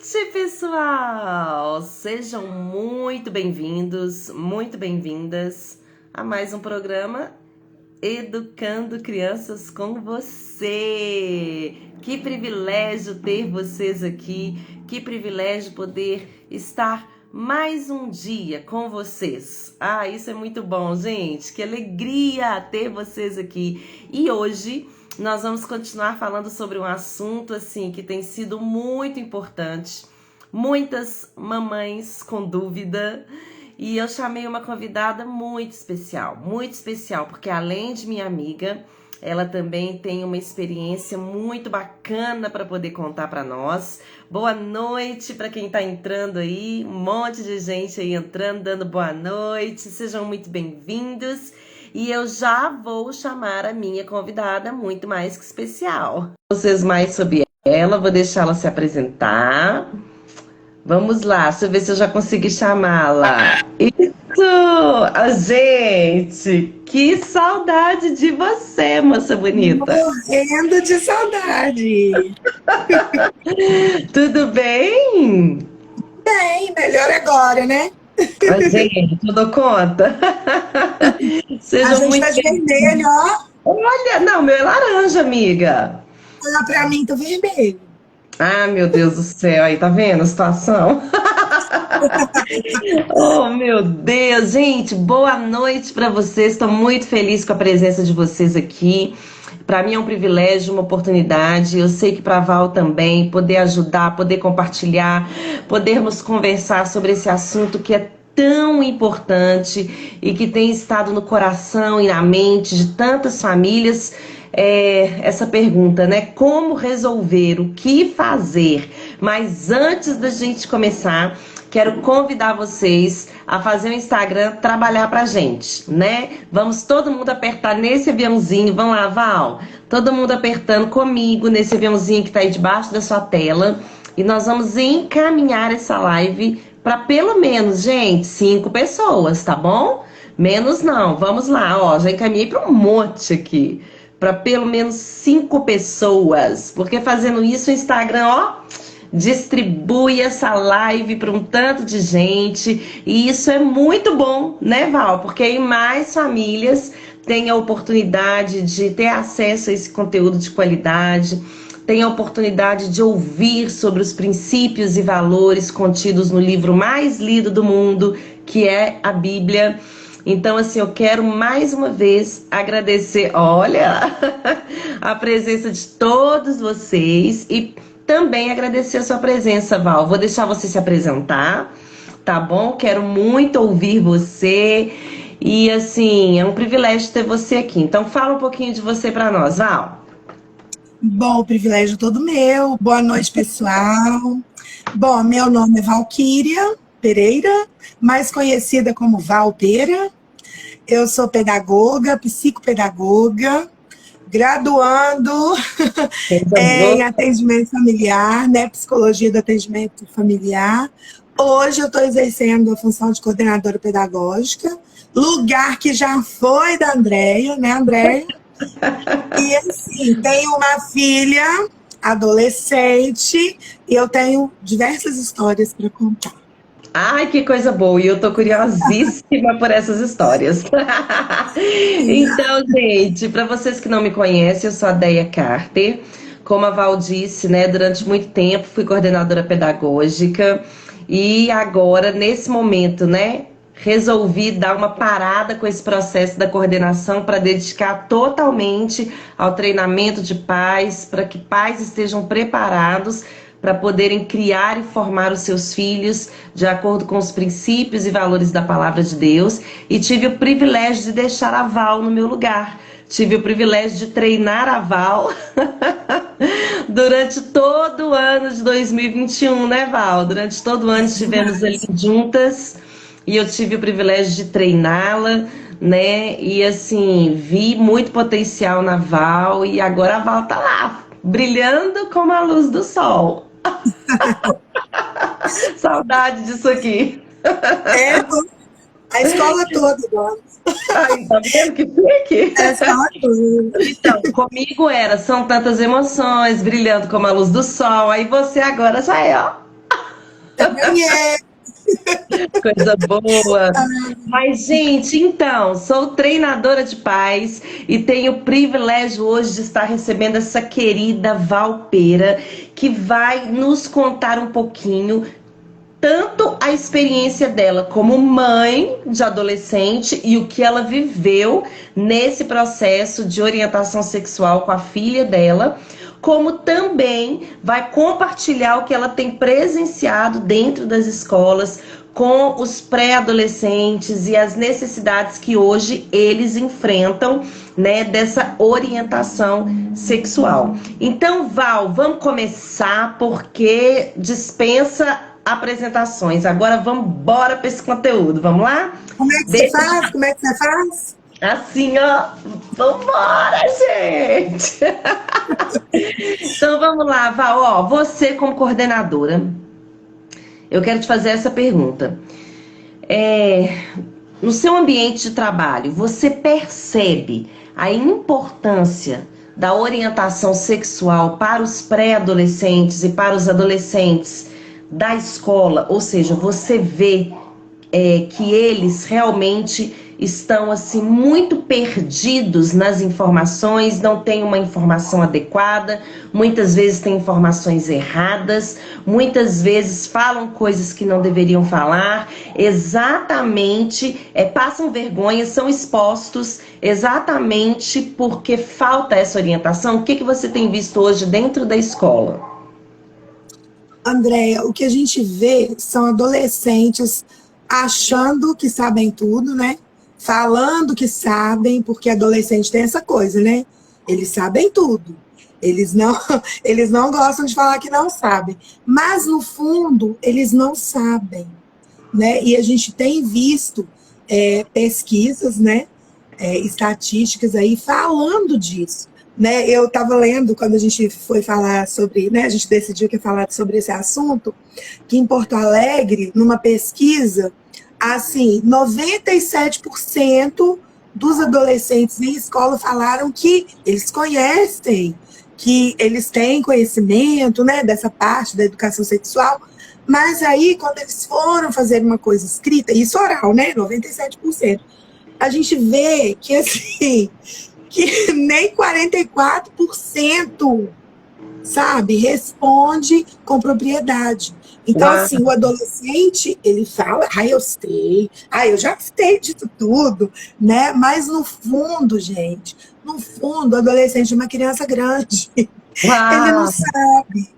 noite, pessoal! Sejam muito bem-vindos, muito bem-vindas a mais um programa Educando Crianças com você. Que privilégio ter vocês aqui, que privilégio poder estar mais um dia com vocês. Ah, isso é muito bom, gente. Que alegria ter vocês aqui. E hoje nós vamos continuar falando sobre um assunto assim que tem sido muito importante. Muitas mamães com dúvida. E eu chamei uma convidada muito especial, porque além de minha amiga, ela também tem uma experiência muito bacana para poder contar para nós. Boa noite para quem está entrando aí, um monte de gente aí entrando, dando boa noite, sejam muito bem-vindos. E eu já vou chamar a minha convidada muito mais que especial. Vocês mais sobre ela, vou deixá-la se apresentar. Vamos lá, deixa eu ver se eu já consegui chamá-la. Isso! Ah, gente, que saudade de você, moça bonita. Morrendo de saudade. Tudo bem? Bem, melhor agora, né? Ah, gente, eu dou conta. A Sejam gente muito tá de bem-vindos. vermelho, ó. Olha, não, meu é laranja, amiga. Pra mim tá vermelho. Ah, meu Deus do céu, aí tá vendo a situação? Oh, meu Deus, gente, boa noite para vocês. Estou muito feliz com a presença de vocês aqui. Para mim é um privilégio, uma oportunidade. Eu sei que para a Val também, poder ajudar, poder compartilhar, podermos conversar sobre esse assunto que é tão importante e que tem estado no coração e na mente de tantas famílias. Essa pergunta, né? Como resolver? O que fazer? Mas antes da gente começar, quero convidar vocês a fazer o Instagram trabalhar pra gente, né? Vamos todo mundo apertar nesse aviãozinho. Vamos lá, Val. Todo mundo apertando comigo nesse aviãozinho que tá aí debaixo da sua tela. E nós vamos encaminhar essa live para pelo menos, gente, 5 pessoas, tá bom? Menos não. Vamos lá, ó. Já encaminhei para um monte aqui. Para pelo menos 5 pessoas. Porque fazendo isso, o Instagram, ó, distribui essa live para um tanto de gente. E isso é muito bom, né, Val? Porque aí mais famílias têm a oportunidade de ter acesso a esse conteúdo de qualidade, têm a oportunidade de ouvir sobre os princípios e valores contidos no livro mais lido do mundo, que é a Bíblia. Então, assim, eu quero mais uma vez agradecer, olha, a presença de todos vocês e também agradecer a sua presença, Val. Vou deixar você se apresentar, tá bom? Quero muito ouvir você e, assim, é um privilégio ter você aqui. Então, fala um pouquinho de você para nós, Val. Bom, o privilégio é todo meu. Boa noite, pessoal. Bom, meu nome é Valquíria Pereira, mais conhecida como Val Pera. Eu sou pedagoga, psicopedagoga, graduando em atendimento familiar, né? Psicologia do atendimento familiar. Hoje eu estou exercendo a função de coordenadora pedagógica, lugar que já foi da Andréia, né, Andréia? E assim, tenho uma filha adolescente e eu tenho diversas histórias para contar. Ai, que coisa boa! E eu tô curiosíssima por essas histórias. Então, gente, para vocês que não me conhecem, eu sou a Deia Carter. Como a Val disse, né, durante muito tempo fui coordenadora pedagógica e agora, nesse momento, né, resolvi dar uma parada com esse processo da coordenação para dedicar totalmente ao treinamento de pais, para que pais estejam preparados para poderem criar e formar os seus filhos de acordo com os princípios e valores da palavra de Deus. E tive o privilégio de deixar a Val no meu lugar. Tive o privilégio de treinar a Val durante todo o ano de 2021, né, Val? Durante todo o ano estivemos ali juntas e eu tive o privilégio de treiná-la, né? E assim, vi muito potencial na Val e agora a Val tá lá, brilhando como a luz do sol. Saudade disso aqui. É, a escola toda agora. Ai, tá vendo que fique? A escola toda. Então, são tantas emoções, brilhando como a luz do sol. Aí você agora já é, ó. ganhei. Coisa boa. Mas, gente, então, sou treinadora de paz e tenho o privilégio hoje de estar recebendo essa querida Val Pera, que vai nos contar um pouquinho tanto a experiência dela como mãe de adolescente e o que ela viveu nesse processo de orientação sexual com a filha dela, como também vai compartilhar o que ela tem presenciado dentro das escolas com os pré-adolescentes e as necessidades que hoje eles enfrentam, né, dessa orientação sexual. Então, Val, vamos começar porque dispensa apresentações. Agora vamos embora para esse conteúdo. Vamos lá? Como é que você faz? Como é que você faz? Assim, ó. Vambora, gente! Então vamos lá, Val. Ó, você como coordenadora, eu quero te fazer essa pergunta. No seu ambiente de trabalho, você percebe a importância da orientação sexual para os pré-adolescentes e para os adolescentes da escola? Ou seja, você vê que eles realmente estão assim muito perdidos nas informações, não têm uma informação adequada, muitas vezes têm informações erradas, muitas vezes falam coisas que não deveriam falar, exatamente, passam vergonha, são expostos exatamente porque falta essa orientação. O que você tem visto hoje dentro da escola? Andréia, o que a gente vê são adolescentes achando que sabem tudo, né? Falando que sabem, porque adolescente tem essa coisa, né? Eles sabem tudo. Eles não gostam de falar que não sabem. Mas, no fundo, eles não sabem, né? E a gente tem visto pesquisas, né? Estatísticas aí falando disso. Né, eu estava lendo quando a gente foi falar sobre, né, a gente decidiu que ia falar sobre esse assunto, que em Porto Alegre, numa pesquisa, assim, 97% dos adolescentes em escola falaram que eles conhecem, que eles têm conhecimento, né, dessa parte da educação sexual, mas aí quando eles foram fazer uma coisa escrita, isso oral, né, 97%, a gente vê que assim que nem 44%, sabe, responde com propriedade. Então, assim, o adolescente, ele fala, eu sei, eu já sei disso tudo, né? Mas no fundo, gente, no fundo, o adolescente é uma criança grande. Ele não sabe.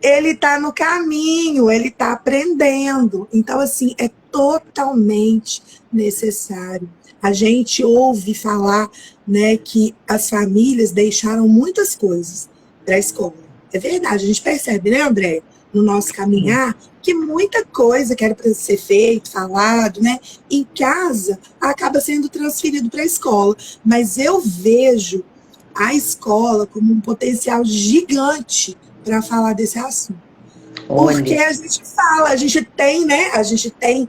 Ele está no caminho, ele está aprendendo. Então, assim, é totalmente necessário. A gente ouve falar, né, que as famílias deixaram muitas coisas para a escola. É verdade, a gente percebe, né, André, no nosso caminhar, que muita coisa que era para ser feito, falado, né, em casa, acaba sendo transferido para a escola. Mas eu vejo a escola como um potencial gigante para falar desse assunto. Porque a gente fala, a gente tem, né? A gente tem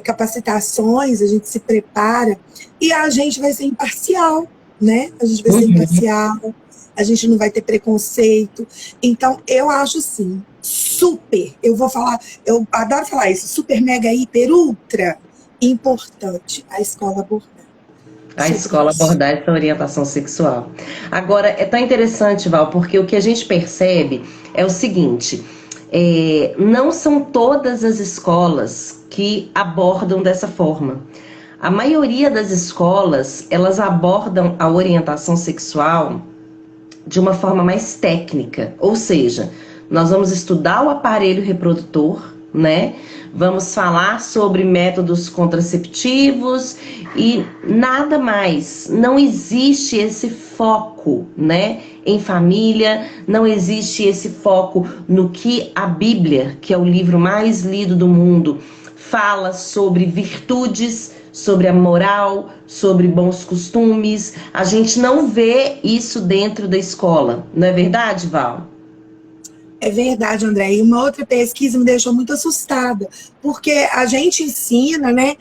capacitações, a gente se prepara e a gente vai ser imparcial, né? A gente vai ser imparcial, a gente não vai ter preconceito. Então, eu acho sim, super, eu adoro falar isso, super, mega, hiper, ultra importante a escola abordar. A escola abordar essa orientação sexual. Agora, é tão interessante, Val, porque o que a gente percebe é o seguinte: não são todas as escolas que abordam dessa forma. A maioria das escolas, elas abordam a orientação sexual de uma forma mais técnica, ou seja, nós vamos estudar o aparelho reprodutor, né? Vamos falar sobre métodos contraceptivos e nada mais. Não existe esse foco, né, em família, não existe esse foco no que a Bíblia, que é o livro mais lido do mundo, fala sobre virtudes, sobre a moral, sobre bons costumes. A gente não vê isso dentro da escola, não é verdade, Val? É verdade, André. E uma outra pesquisa me deixou muito assustada, porque a gente ensina, né?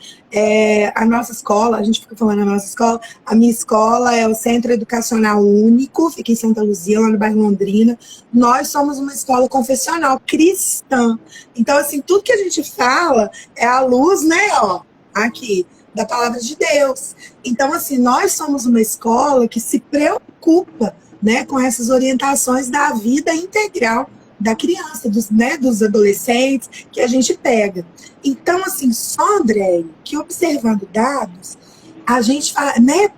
A nossa escola, a gente fica falando a nossa escola, a minha escola é o Centro Educacional Único, fica em Santa Luzia, lá no bairro Londrina. Nós somos uma escola confessional cristã. Então, assim, tudo que a gente fala é à luz, né, ó, aqui, da palavra de Deus. Então, assim, nós somos uma escola que se preocupa, né, com essas orientações da vida integral da criança, dos adolescentes que a gente pega. Então, assim, só, André, que observando dados, a gente fala, né?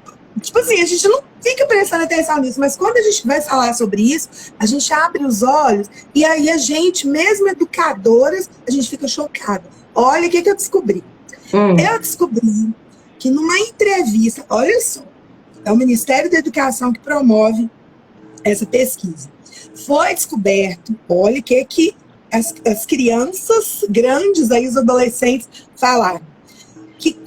Tipo assim, a gente não fica prestando atenção nisso, mas quando a gente vai falar sobre isso, a gente abre os olhos e aí a gente, mesmo educadoras, a gente fica chocada. Olha o que eu descobri. Eu descobri que numa entrevista, olha só, é o Ministério da Educação que promove essa pesquisa. Foi descoberto, olha o que as crianças grandes, aí, os adolescentes, falaram. Que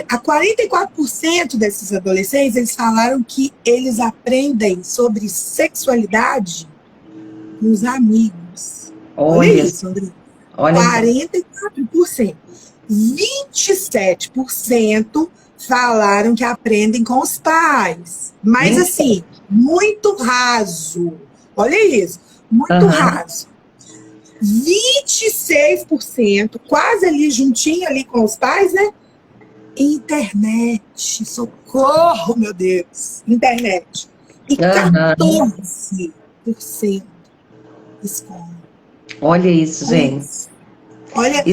a 44% desses adolescentes, eles falaram que eles aprendem sobre sexualidade com os amigos. Olha isso, André. 44%. 27% falaram que aprendem com os pais. Mas, assim, muito raso. Olha isso, muito raso. 26%, quase ali juntinho ali com os pais, né? Internet, socorro, meu Deus, internet. E 14% escola. Olha isso, gente. Olha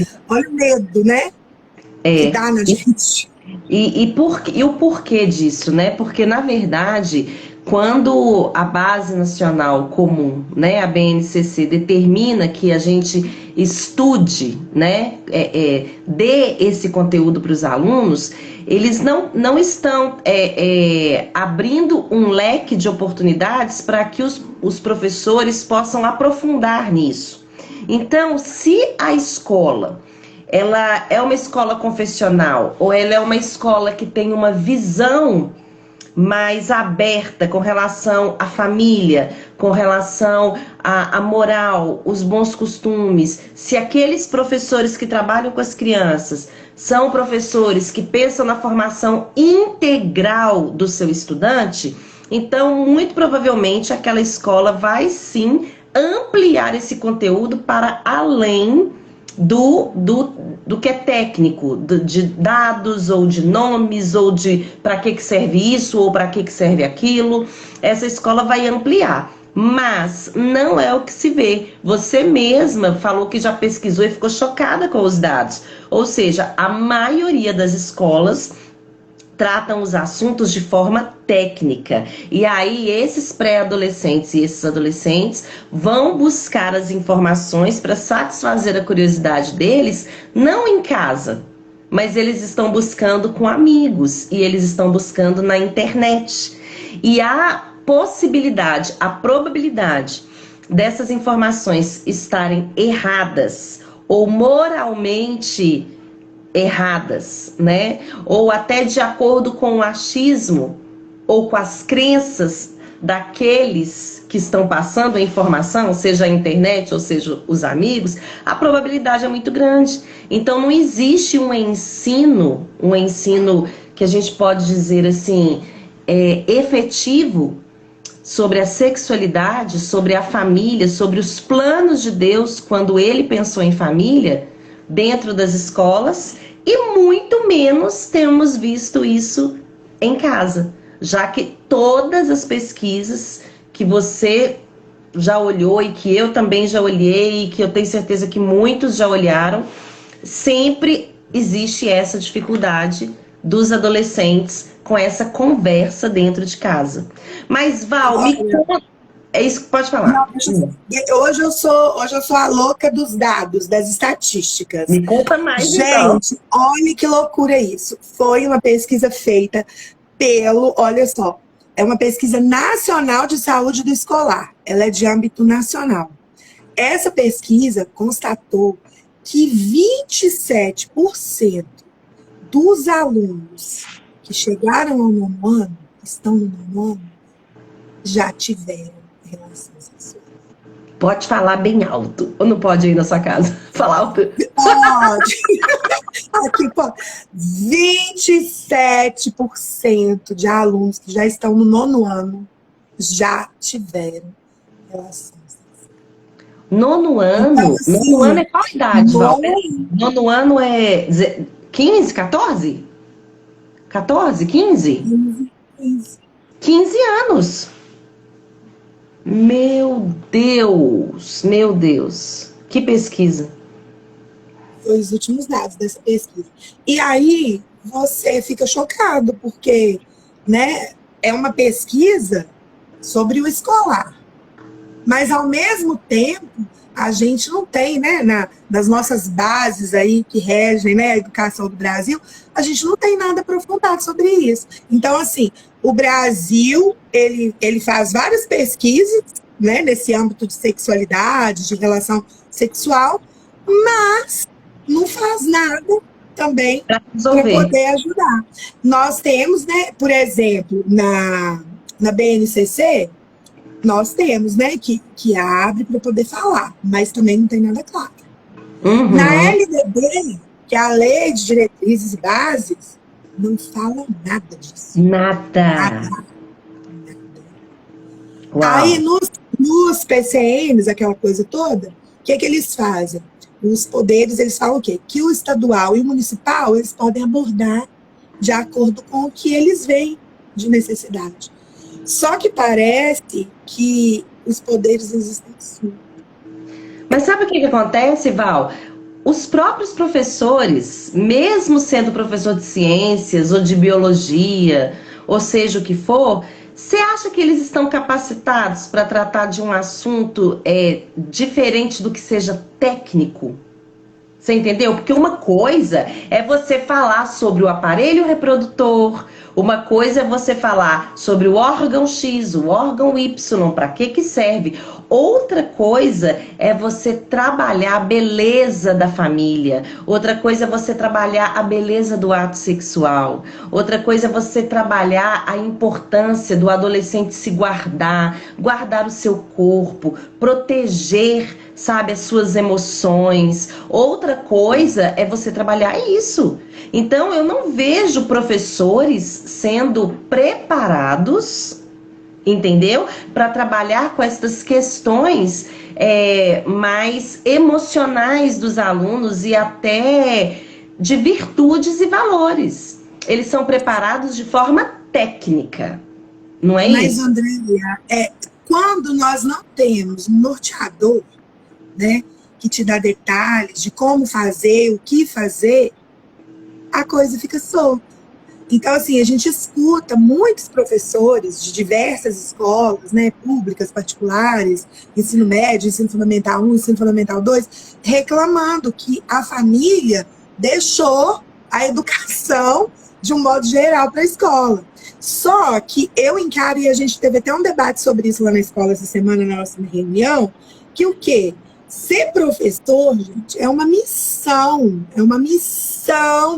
o medo, né? Que dá na gente. E o porquê disso, né? Porque, na verdade, quando a Base Nacional Comum, né, a BNCC, determina que a gente estude, né, dê esse conteúdo para os alunos, eles não estão abrindo um leque de oportunidades para que os professores possam aprofundar nisso. Então, se a escola ela é uma escola confessional ou ela é uma escola que tem uma visão mais aberta com relação à família, com relação à moral, os bons costumes, se aqueles professores que trabalham com as crianças são professores que pensam na formação integral do seu estudante, então muito provavelmente aquela escola vai sim ampliar esse conteúdo para além do que é técnico, de dados ou de nomes, ou de para que serve isso ou para que serve aquilo. Essa escola vai ampliar, mas não é o que se vê. Você mesma falou que já pesquisou e ficou chocada com os dados. Ou seja, a maioria das escolas tratam os assuntos de forma técnica. E aí esses pré-adolescentes e esses adolescentes vão buscar as informações para satisfazer a curiosidade deles, não em casa, mas eles estão buscando com amigos e eles estão buscando na internet. E a possibilidade, a probabilidade dessas informações estarem erradas ou moralmente erradas, né? Ou até de acordo com o achismo ou com as crenças daqueles que estão passando a informação, seja a internet ou seja os amigos, a probabilidade é muito grande. Então não existe um ensino que a gente pode dizer assim, efetivo sobre a sexualidade, sobre a família, sobre os planos de Deus quando ele pensou em família dentro das escolas, e muito menos temos visto isso em casa, já que todas as pesquisas que você já olhou e que eu também já olhei e que eu tenho certeza que muitos já olharam, sempre existe essa dificuldade dos adolescentes com essa conversa dentro de casa. Mas, Val, me conta. É isso que pode falar. Não, hoje eu sou a louca dos dados, das estatísticas. Me conta mais, gente, então. Olha que loucura isso. Foi uma pesquisa feita olha só, é uma pesquisa nacional de saúde do escolar. Ela é de âmbito nacional. Essa pesquisa constatou que 27% dos alunos que chegaram ao nono ano, que estão no nono ano, já tiveram relações sexuais. Pode falar bem alto. Ou não pode ir na sua casa? Falar alto? Pode. Aqui, pô, 27% de alunos que já estão no 9º ano já tiveram relações. 9º ano? Então, assim, 9º ano é qual idade, Val? no- 9º ano é 15, 14? 14, 15? 15 anos. Meu Deus, meu Deus. Que pesquisa. Foi os últimos dados dessa pesquisa. E aí você fica chocado, porque, né, é uma pesquisa sobre o escolar. Mas, ao mesmo tempo, a gente não tem, né, nas nossas bases aí que regem, né, a educação do Brasil, a gente não tem nada aprofundado sobre isso. Então, assim, o Brasil, ele faz várias pesquisas, né, nesse âmbito de sexualidade, de relação sexual, mas não faz nada também Para para resolver. poder ajudar. Nós temos, né, por exemplo, na BNCC, nós temos, né, que abre para poder falar, mas também não tem nada claro. Na Uhum. LDB, que é a Lei de Diretrizes e Bases, não fala nada disso. Nada. Aí, Uau. nos PCNs, aquela coisa toda, o que eles fazem? Os poderes, eles falam o quê? Que o estadual e o municipal, eles podem abordar de acordo com o que eles veem de necessidade. Só que parece que os poderes existem sim. Mas sabe o que acontece, Val? Os próprios professores, mesmo sendo professor de ciências ou de biologia, ou seja o que for, você acha que eles estão capacitados para tratar de um assunto diferente do que seja técnico? Você entendeu? Porque uma coisa é você falar sobre o aparelho reprodutor, uma coisa é você falar sobre o órgão X, o órgão Y, para que serve. Outra coisa é você trabalhar a beleza da família. Outra coisa é você trabalhar a beleza do ato sexual. Outra coisa é você trabalhar a importância do adolescente se guardar o seu corpo, proteger, sabe, as suas emoções. Outra coisa é você trabalhar isso. Então, eu não vejo professores sendo preparados, entendeu? Para trabalhar com essas questões mais emocionais dos alunos e até de virtudes e valores. Eles são preparados de forma técnica, não é Mas, isso? Andréia, quando nós não temos um norteador, né, que te dá detalhes de como fazer, o que fazer, a coisa fica solta. Então, assim, a gente escuta muitos professores de diversas escolas, né, públicas, particulares, ensino médio, ensino fundamental 1, ensino fundamental 2, reclamando que a família deixou a educação de um modo geral para a escola. Só que eu encaro, e a gente teve até um debate sobre isso lá na escola essa semana, na nossa reunião, que o quê? Ser professor, gente, é uma missão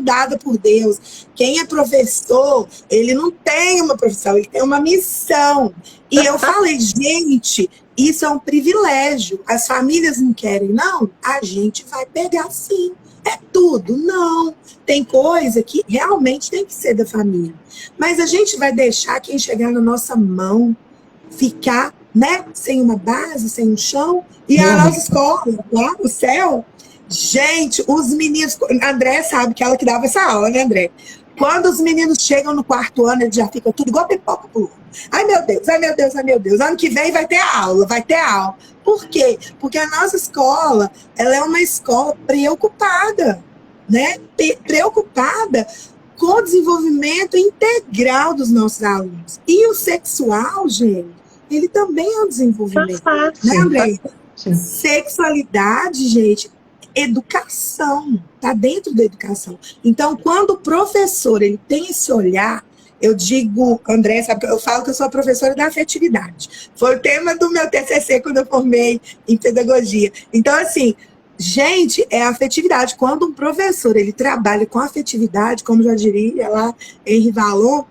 dada por Deus. Quem é professor, ele não tem uma profissão, ele tem uma missão. E eu falei, gente, isso é um privilégio. As famílias não querem, não? A gente vai pegar sim. É tudo? Não. Tem coisa que realmente tem que ser da família. Mas a gente vai deixar quem chegar na nossa mão ficar, né, sem uma base, sem um chão. E a nossa escola, lá, o céu, gente, os meninos, André sabe que ela que dava essa aula, né, André? Quando os meninos chegam no 4º ano, eles já ficam tudo igual pipoca, pô. Ai, meu Deus, ai, meu Deus, ai, meu Deus. Ano que vem vai ter aula, vai ter aula. Por quê? Porque a nossa escola, ela é uma escola preocupada, né? Preocupada com o desenvolvimento integral dos nossos alunos. E o sexual, gente, ele também é um desenvolvimento. Faz parte. Né, André? Sexualidade, gente, educação, está dentro da educação. Então, quando o professor ele tem esse olhar, eu digo, André, sabe, eu falo que eu sou a professora da afetividade. Foi o tema do meu TCC quando eu formei em pedagogia. Então, assim, gente, é a afetividade. Quando um professor ele trabalha com afetividade, como já diria lá Henri Vallon,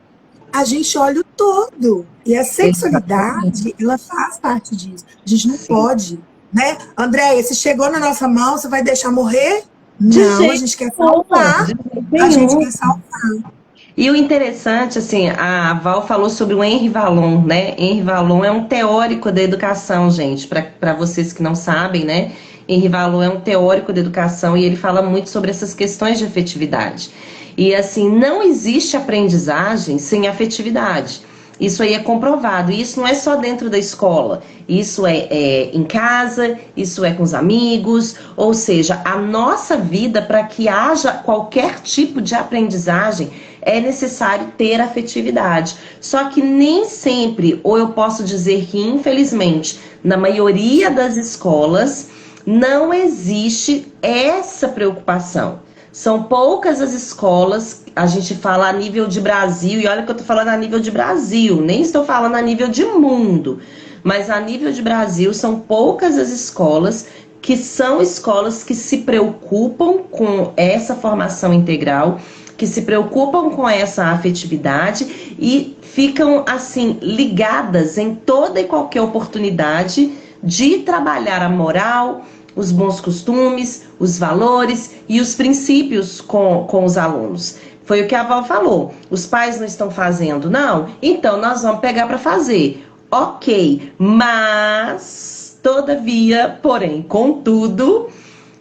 a gente olha o todo. E a sexualidade, ela faz parte disso. A gente não pode né? Andréia, se chegou na nossa mão, você vai deixar morrer? De Não, a jeito gente quer nenhum, salvar. de jeito A gente nenhum. quer salvar. E o interessante, assim, a Val falou sobre o Henri Vallon, né? Henri Vallon é um teórico da educação, gente, para vocês que não sabem, né? Henri Vallon é um teórico da educação e ele fala muito sobre essas questões de afetividade. E assim, não existe aprendizagem sem afetividade. Isso aí é comprovado. E isso não é só dentro da escola. Isso é em casa, isso é com os amigos. Ou seja, a nossa vida, para que haja qualquer tipo de aprendizagem, é necessário ter afetividade. Só que nem sempre, ou eu posso dizer que infelizmente, na maioria das escolas, não existe essa preocupação. São poucas as escolas, a gente fala a nível de Brasil, e olha que eu tô falando a nível de Brasil, nem estou falando a nível de mundo, mas a nível de Brasil são poucas as escolas que são escolas que se preocupam com essa formação integral, que se preocupam com essa afetividade e ficam assim ligadas em toda e qualquer oportunidade de trabalhar a moral, os bons costumes, os valores e os princípios com os alunos. Foi o que a Val falou. Os pais não estão fazendo, não? Então nós vamos pegar para fazer. Ok, mas, todavia, porém, contudo,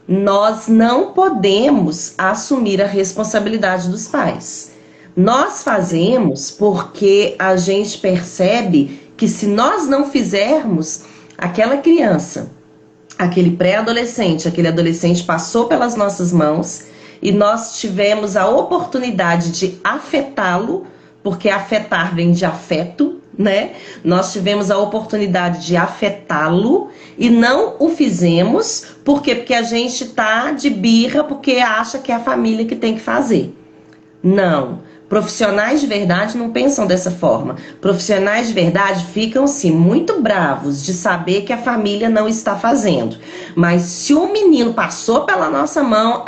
nós não podemos assumir a responsabilidade dos pais. Nós fazemos porque a gente percebe que se nós não fizermos, aquela criança, aquele pré-adolescente, aquele adolescente passou pelas nossas mãos e nós tivemos a oportunidade de afetá-lo, porque afetar vem de afeto, né? Nós tivemos a oportunidade de afetá-lo e não o fizemos, por quê? Porque a gente tá de birra, porque acha que é a família que tem que fazer. Não. Profissionais de verdade não pensam dessa forma. Profissionais de verdade ficam, sim, muito bravos de saber que a família não está fazendo. Mas se o menino passou pela nossa mão,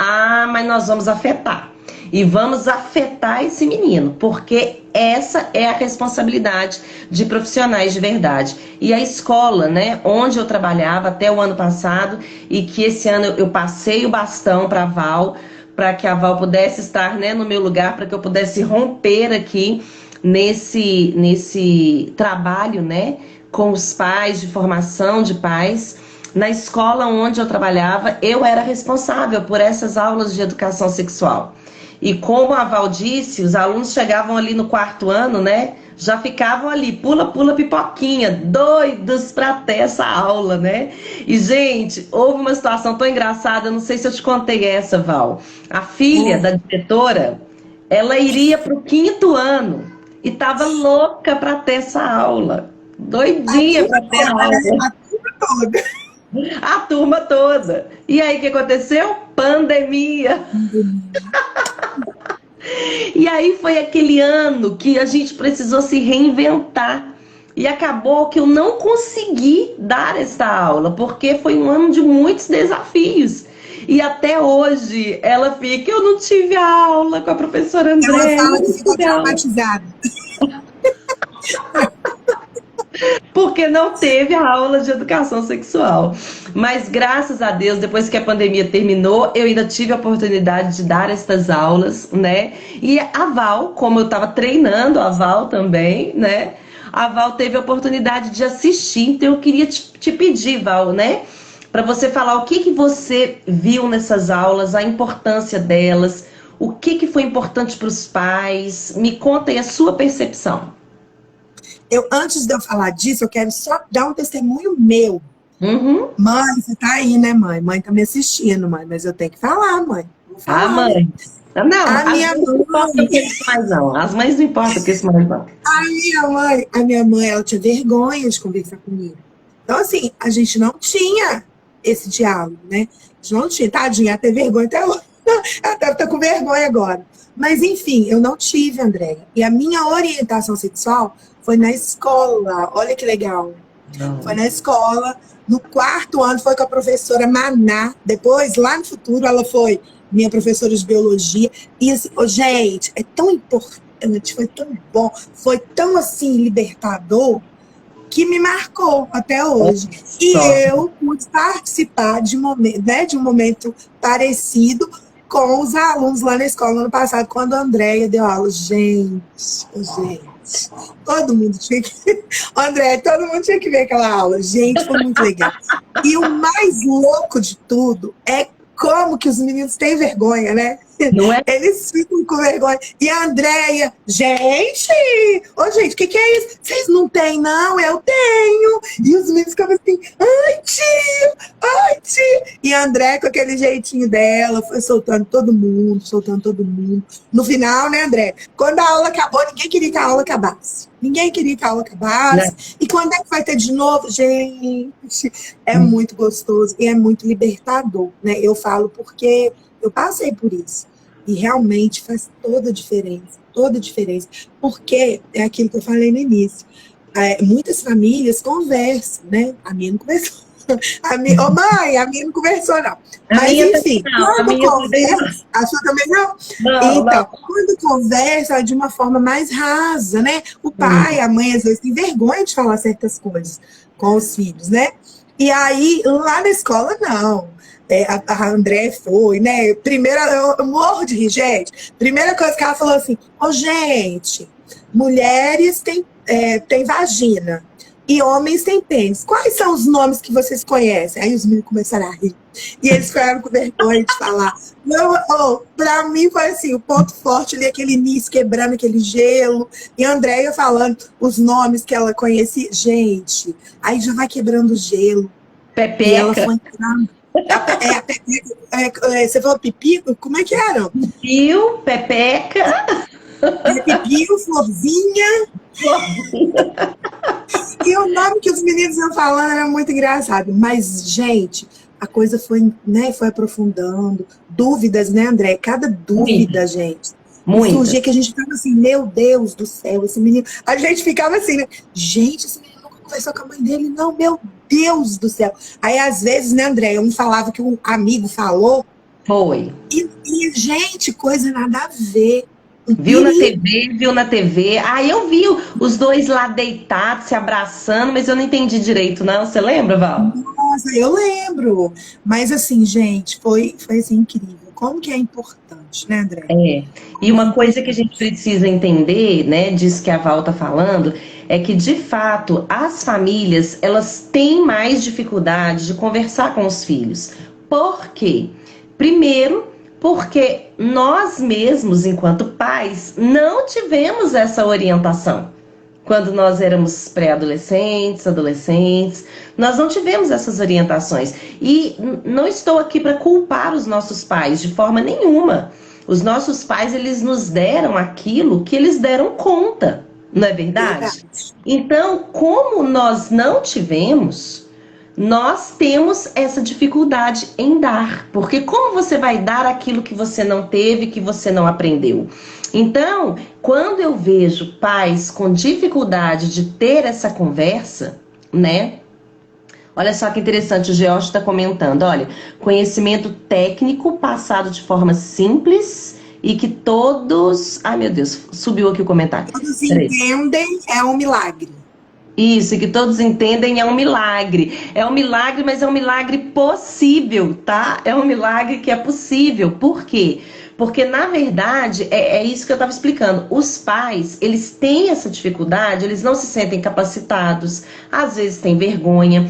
mas nós vamos afetar. E vamos afetar esse menino, porque essa é a responsabilidade de profissionais de verdade. E a escola, né, onde eu trabalhava até o ano passado, e que esse ano eu passei o bastão para a Val, para que a Val pudesse estar, né, no meu lugar, para que eu pudesse romper aqui nesse trabalho, né, com os pais, de formação de pais. Na escola onde eu trabalhava, eu era responsável por essas aulas de educação sexual. E como a Val disse, os alunos chegavam ali no 4º ano, né, já ficavam ali, pula, pula, pipoquinha, doidos para ter essa aula, né? E, gente, houve uma situação tão engraçada, não sei se eu te contei essa, Val. A filha da diretora, ela iria para o 5º ano e estava louca para ter essa aula. Doidinha para ter a aula. A turma toda. A turma toda. E aí, o que aconteceu? Pandemia. E aí foi aquele ano que a gente precisou se reinventar. E acabou que eu não consegui dar essa aula, porque foi um ano de muitos desafios. E até hoje ela fica, eu não tive aula com a professora André. Ela fala que ficou traumatizada. Porque não teve a aula de educação sexual. Mas graças a Deus, depois que a pandemia terminou, eu ainda tive a oportunidade de dar estas aulas, né? E a Val, como eu estava treinando a Val também, né? A Val teve a oportunidade de assistir. Então eu queria te pedir, Val, né, para você falar o que você viu nessas aulas, a importância delas, o que foi importante para os pais. Me conta aí a sua percepção. Antes de eu falar disso, eu quero só dar um testemunho meu. Uhum. Mãe, você tá aí, né, mãe? Mãe tá me assistindo, mãe, mas eu tenho que falar, mãe. Vou falar, mãe. Não, a minha mãe não importa o que eles mais não. As mães não importam o que eles mais não. A minha mãe, ela tinha vergonha de conversar comigo. Então, assim, a gente não tinha esse diálogo, né? A gente não tinha, tadinha, ela tem vergonha até hoje. Ela deve estar com vergonha agora. Mas, enfim, eu não tive, Andréia. E a minha orientação sexual foi na escola. Olha que legal. Foi na escola. No 4º ano foi com a professora Maná. Depois, lá no futuro, ela foi minha professora de biologia. E assim, gente, é tão importante, foi tão bom, foi tão assim libertador, que me marcou até hoje. E eu pude participar de um momento parecido com os alunos lá na escola no ano passado, quando a Andréia deu aula. Gente, todo mundo tinha que... André, todo mundo tinha que ver aquela aula. Gente, foi muito legal. E o mais louco de tudo é como que os meninos têm vergonha, né? Não é? Eles ficam com vergonha. E a Andréia, gente, gente, o que é isso? Vocês não têm, não? Eu tenho. E os meninos ficam assim, ai, tio. E a André, com aquele jeitinho dela, foi soltando todo mundo. No final, né, André? Quando a aula acabou, ninguém queria que a aula acabasse. Não. E quando é que vai ter de novo? Gente, é muito gostoso e é muito libertador, né? Eu falo porque eu passei por isso. E realmente faz toda a diferença. Porque é aquilo que eu falei no início. Muitas famílias conversam, né? A minha não conversou. A minha não conversou, não. Mas, enfim, quando conversa... A sua também não? Então, quando conversa de uma forma mais rasa, né? O pai, a mãe, às vezes, tem vergonha de falar certas coisas com os filhos, né? E aí, lá na escola, não. A André foi, né? Primeiro, eu morro de rir, gente. Primeira coisa que ela falou assim, gente, mulheres têm vagina e homens têm pênis. Quais são os nomes que vocês conhecem? Aí os meninos começaram a rir. E eles ficaram com vergonha de falar. Para mim foi assim, o ponto forte ali, aquele início quebrando aquele gelo. E a Andréia falando os nomes que ela conhecia. Gente, aí já vai quebrando o gelo. Pepeca. E ela foi entrando. Você falou pipico? Como é que era? Pipio, pepeca. Pipio, florzinha. E o nome que os meninos iam falando era muito engraçado. Mas, gente, a coisa foi aprofundando. Dúvidas, né, André? Cada dúvida, gente. Surgia que a gente ficava assim, meu Deus do céu, esse menino... A gente ficava assim, né? Gente, esse menino nunca conversou com a mãe dele, não, meu Deus do céu. Aí, às vezes, né, André, um falava que um amigo falou. Foi. E gente, coisa nada a ver. Viu na TV. Aí eu vi os dois lá deitados, se abraçando, mas eu não entendi direito, não. Você lembra, Val? Nossa, eu lembro. Mas assim, gente, foi assim, incrível. Como que é importante, né, André? E uma coisa que a gente precisa entender, né, disso que a Val tá falando, é que, de fato, as famílias, elas têm mais dificuldade de conversar com os filhos. Por quê? Primeiro, porque nós mesmos, enquanto pais, não tivemos essa orientação. Quando nós éramos pré-adolescentes, adolescentes, nós não tivemos essas orientações. E não estou aqui para culpar os nossos pais de forma nenhuma. Os nossos pais, eles nos deram aquilo que eles deram conta, não é verdade? Então, como nós não tivemos... Nós temos essa dificuldade em dar, porque como você vai dar aquilo que você não teve, que você não aprendeu? Então, quando eu vejo pais com dificuldade de ter essa conversa, né? Olha só que interessante, o George está comentando, olha, conhecimento técnico passado de forma simples e que todos... Ai, meu Deus, subiu aqui o comentário. Todos entendem, é um milagre. Isso, que todos entendem, é um milagre. É um milagre, mas é um milagre possível, tá? É um milagre que é possível. Por quê? Porque, na verdade, é isso que eu estava explicando. Os pais, eles têm essa dificuldade, eles não se sentem capacitados, às vezes têm vergonha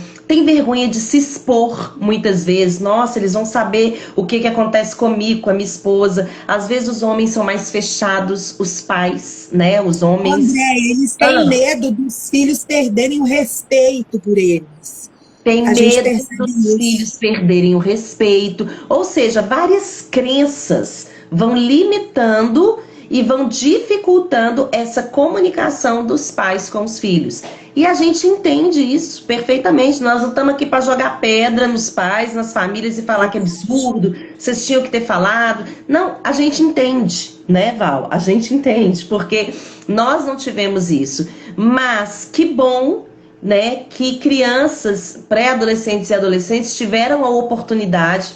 de se expor, muitas vezes. Nossa, eles vão saber o que acontece comigo, com a minha esposa. Às vezes os homens são mais fechados, os pais, né? Os homens... André, eles têm medo dos filhos perderem o respeito por eles. Tem medo dos filhos perderem o respeito. Ou seja, várias crenças vão limitando e vão dificultando essa comunicação dos pais com os filhos. E a gente entende isso perfeitamente. Nós não estamos aqui para jogar pedra nos pais, nas famílias e falar que é absurdo, vocês tinham que ter falado. Não, a gente entende, né, Val? A gente entende, porque nós não tivemos isso. Mas que bom, né, que crianças, pré-adolescentes e adolescentes tiveram a oportunidade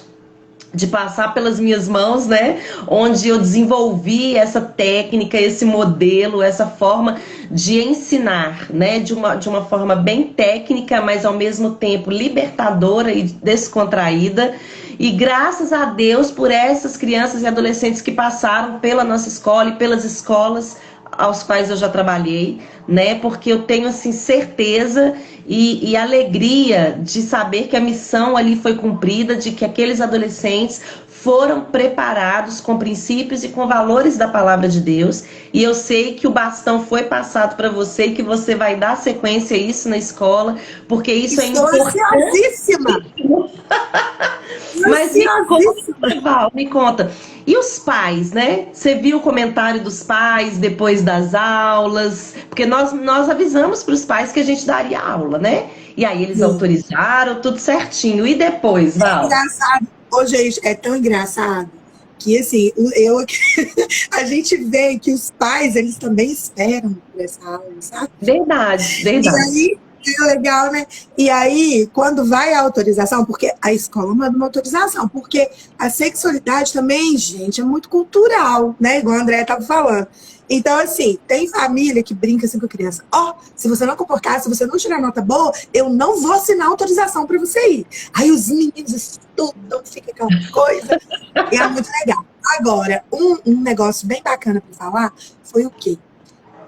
de passar pelas minhas mãos, né? Onde eu desenvolvi essa técnica, esse modelo, essa forma de ensinar, né? De uma forma bem técnica, mas ao mesmo tempo libertadora e descontraída. E graças a Deus por essas crianças e adolescentes que passaram pela nossa escola e pelas escolas aos quais eu já trabalhei, né? Porque eu tenho assim certeza e alegria de saber que a missão ali foi cumprida, de que aqueles adolescentes foram preparados com princípios e com valores da palavra de Deus. E eu sei que o bastão foi passado para você e que você vai dar sequência a isso na escola, porque isso é Estou importante. ansiosíssima! Mas me conta. E os pais, né? Você viu o comentário dos pais depois das aulas? Porque nós avisamos para os pais que a gente daria aula, né? E aí eles Sim. autorizaram, tudo certinho. E depois, É Val? engraçado. Ô, gente, é tão engraçado que, assim, a gente vê que os pais, eles também esperam por essa aula, sabe? Verdade, E verdade. aí, é legal, né? E aí, quando vai a autorização, porque a escola manda uma autorização, porque a sexualidade também, gente, é muito cultural, né? Igual a André estava falando. Então, assim, tem família que brinca assim com a criança. Ó, se você não comportar, se você não tirar nota boa, eu não vou assinar autorização para você ir. Aí os meninos estudam, fica aquela coisa. E é muito legal. Agora, um negócio bem bacana para falar foi o quê?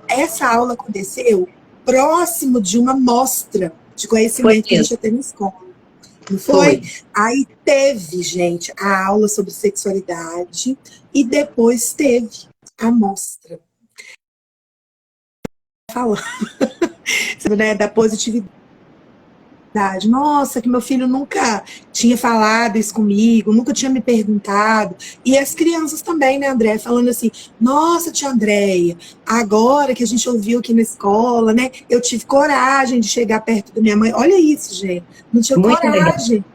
Essa aula aconteceu próximo de uma mostra de Foi conhecimento que a gente mesmo, ia ter na escola. Não foi? foi. Aí teve, gente, a aula sobre sexualidade e depois teve a mostra. Falando, né, da positividade. Nossa, que meu filho nunca tinha falado isso comigo, nunca tinha me perguntado. E as crianças também, né, André? Falando assim, nossa, tia Andréia, agora que a gente ouviu aqui na escola, né? Eu tive coragem de chegar perto da minha mãe. Olha isso, gente. Não tinha Muito legal. coragem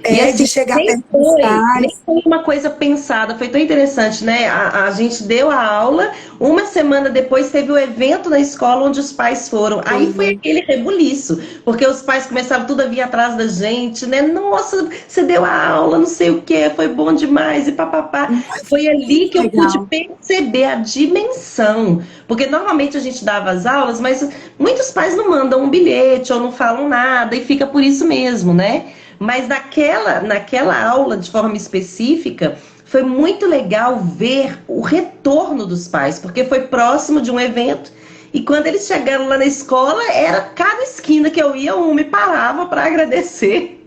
E assim, de chegar nem perto dos nem pais. foi uma coisa pensada, foi tão interessante, né? A gente deu a aula, uma semana depois teve o evento na escola onde os pais foram. Aí foi aquele rebuliço, porque os pais começaram tudo a vir atrás da gente, né? Nossa, você deu a aula, não sei o que, foi bom demais, e papapá. Foi ali que eu pude Legal. perceber a dimensão, porque normalmente a gente dava as aulas, mas muitos pais não mandam um bilhete ou não falam nada, e fica por isso mesmo, né? Mas naquela aula, de forma específica, foi muito legal ver o retorno dos pais, porque foi próximo de um evento. E quando eles chegaram lá na escola, era cada esquina que eu ia, um me parava para agradecer,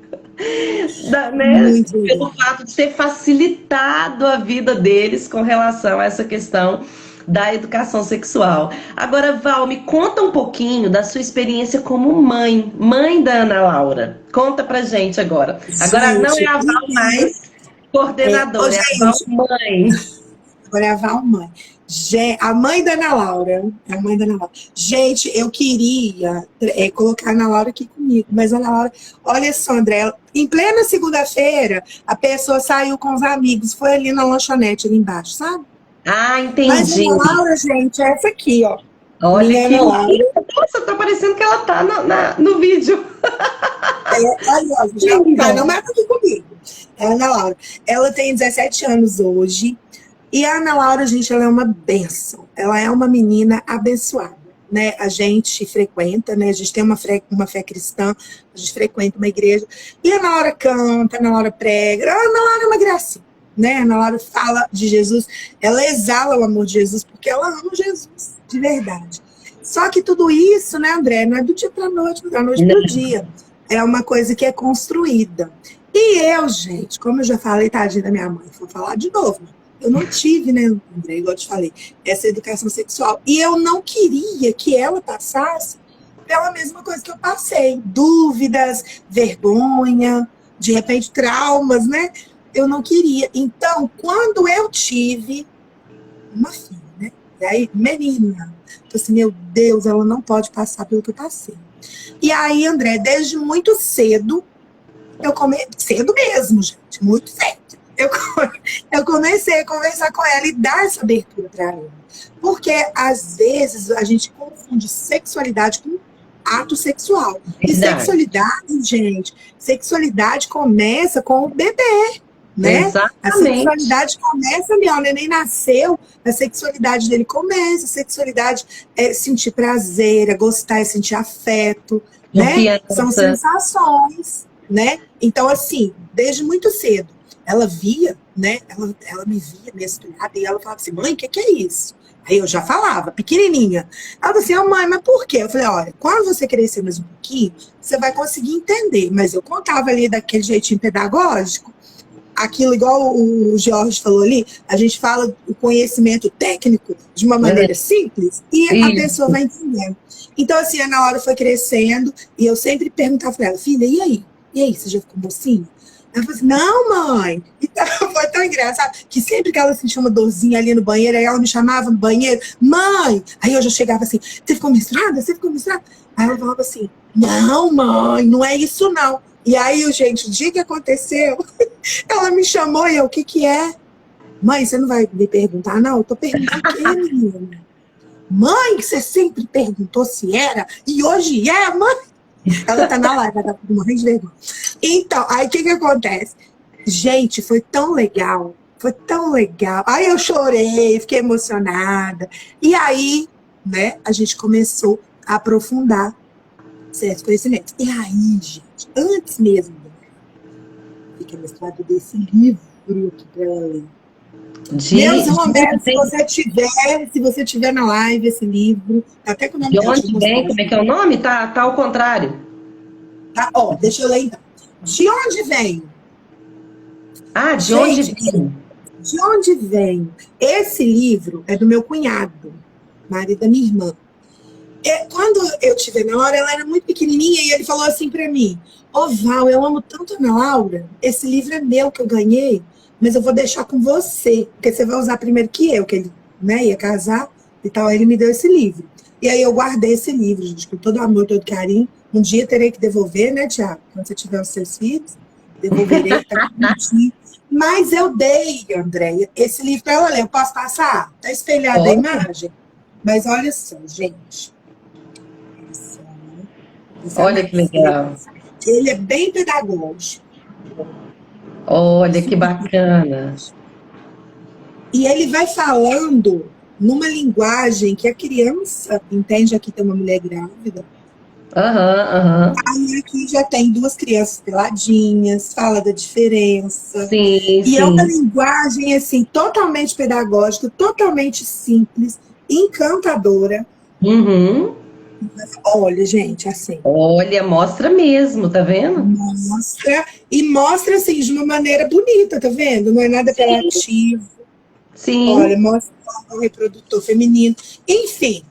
né, Muito pelo legal. fato de ter facilitado a vida deles com relação a essa questão da educação sexual. Agora, Val, me conta um pouquinho da sua experiência como mãe da Ana Laura. Conta pra gente agora. Agora não é Gente, a Val mais ô, coordenadora, é a Val gente, mãe. agora é a Val mãe. A mãe da Ana Laura. A mãe da Ana Laura. Gente, eu queria colocar a Ana Laura aqui comigo, mas a Ana Laura, olha só, André, em plena segunda-feira, a pessoa saiu com os amigos, foi ali na lanchonete ali embaixo, sabe? Ah, Mas a entendi. Ana Laura, gente, é essa aqui, ó. Olha Minha que Ana Laura. Nossa, tá parecendo que ela tá no vídeo. Aí, ó, já tá, não Linda. mata aqui comigo. É a Ana Laura. Ela tem 17 anos hoje. E a Ana Laura, gente, ela é uma bênção. Ela é uma menina abençoada, né? A gente frequenta, né? A gente tem uma fé cristã, a gente frequenta uma igreja. E a Ana Laura canta, a Ana Laura prega. A Ana Laura é uma gracinha, né? A Ana Laura fala de Jesus, ela exala o amor de Jesus, porque ela ama Jesus, de verdade. Só que tudo isso, né, André, não é do dia para a noite, da noite para o dia. É uma coisa que é construída. E eu, gente, como eu já falei, tadinha da minha mãe, vou falar de novo, eu não tive, né, André, igual eu te falei, essa educação sexual. E eu não queria que ela passasse pela mesma coisa que eu passei. Dúvidas, vergonha, de repente traumas, né? Eu não queria. Então, quando eu tive uma filha, né? E aí, menina, eu assim, meu Deus, ela não pode passar pelo que eu passei. E aí, André, desde muito cedo, cedo mesmo, gente, muito cedo. Eu comecei a conversar com ela e dar essa abertura para ela. Porque, às vezes, a gente confunde sexualidade com ato sexual. E Verdade. sexualidade, gente, sexualidade começa com o bebê. né? A Exatamente. sexualidade começa ali, ó, o neném nasceu, a sexualidade dele começa, a sexualidade é sentir prazer, é gostar, é sentir afeto, né? São Confiança. sensações, né? Então, assim, desde muito cedo, ela via, né? Ela me via menstruada e ela falava assim, mãe, o que é isso? Aí eu já falava, pequenininha. Ela falou assim, oh, mãe, mas por quê? Eu falei, olha, quando você crescer mais um pouquinho, você vai conseguir entender. Mas eu contava ali daquele jeitinho pedagógico, aquilo igual o Jorge falou ali, a gente fala o conhecimento técnico de uma maneira simples e a pessoa Isso. vai entendendo. Então, assim, a Ana Laura foi crescendo e eu sempre perguntava para ela, filha, e aí? E aí, você já ficou mocinha? Ela falou assim, não, mãe. Então, foi tão engraçado que sempre que ela sentia uma dorzinha ali no banheiro, aí ela me chamava no banheiro, mãe! Aí eu já chegava assim, você ficou menstruada? Você ficou menstruada? Aí ela falava assim, não, mãe, não é isso não. E aí, gente, o dia que aconteceu, ela me chamou e eu, o que que é? Mãe, você não vai me perguntar, não? Eu tô perguntando o quê, menina? Mãe, que você sempre perguntou se era, e hoje é, mãe. Ela tá na live, ela tá morrendo de vergonha. Então, aí o que que acontece? Gente, foi tão legal, foi tão legal. Aí eu chorei, fiquei emocionada. E aí, né, a gente começou a aprofundar certos conhecimentos. E aí, gente, antes mesmo, fica mestrado desse livro aqui pra ela ler. Deus Roberto, se você tiver na live esse livro, tá até com o nome De dela, deixa eu onde vem? mostrar. Como é que é o nome? Tá ao contrário. Tá, ó, deixa eu ler então. De onde vem? Ah, de onde Gente, vem? de onde vem? Esse livro é do meu cunhado, marido da minha irmã. Quando eu tive na hora, ela era muito pequenininha e ele falou assim pra mim, ô Val, eu amo tanto a Ana Laura, esse livro é meu que eu ganhei, mas eu vou deixar com você, porque você vai usar primeiro que eu, que ele, né, ia casar e tal, aí ele me deu esse livro. E aí eu guardei esse livro, gente, com todo amor, todo carinho. Um dia terei que devolver, né, Tiago? Quando você tiver os seus filhos, devolverei, tá aqui bonitinho. Mas eu dei, Andréia, esse livro para ela ler. Eu posso passar? Tá espelhada a imagem? Mas olha só, gente. Olha que legal. Ele é bem pedagógico. Olha que bacana. E ele vai falando numa linguagem que a criança entende. Aqui tem uma mulher grávida. Aí aqui já tem duas crianças peladinhas, fala da diferença. Sim, e é uma linguagem assim, totalmente pedagógica, totalmente simples, encantadora. Uhum. Olha, gente, assim. Olha, mostra mesmo, tá vendo? Mostra, e mostra assim, de uma maneira bonita, tá vendo? Não é nada apelativo. Sim. Olha, mostra o reprodutor feminino. Enfim,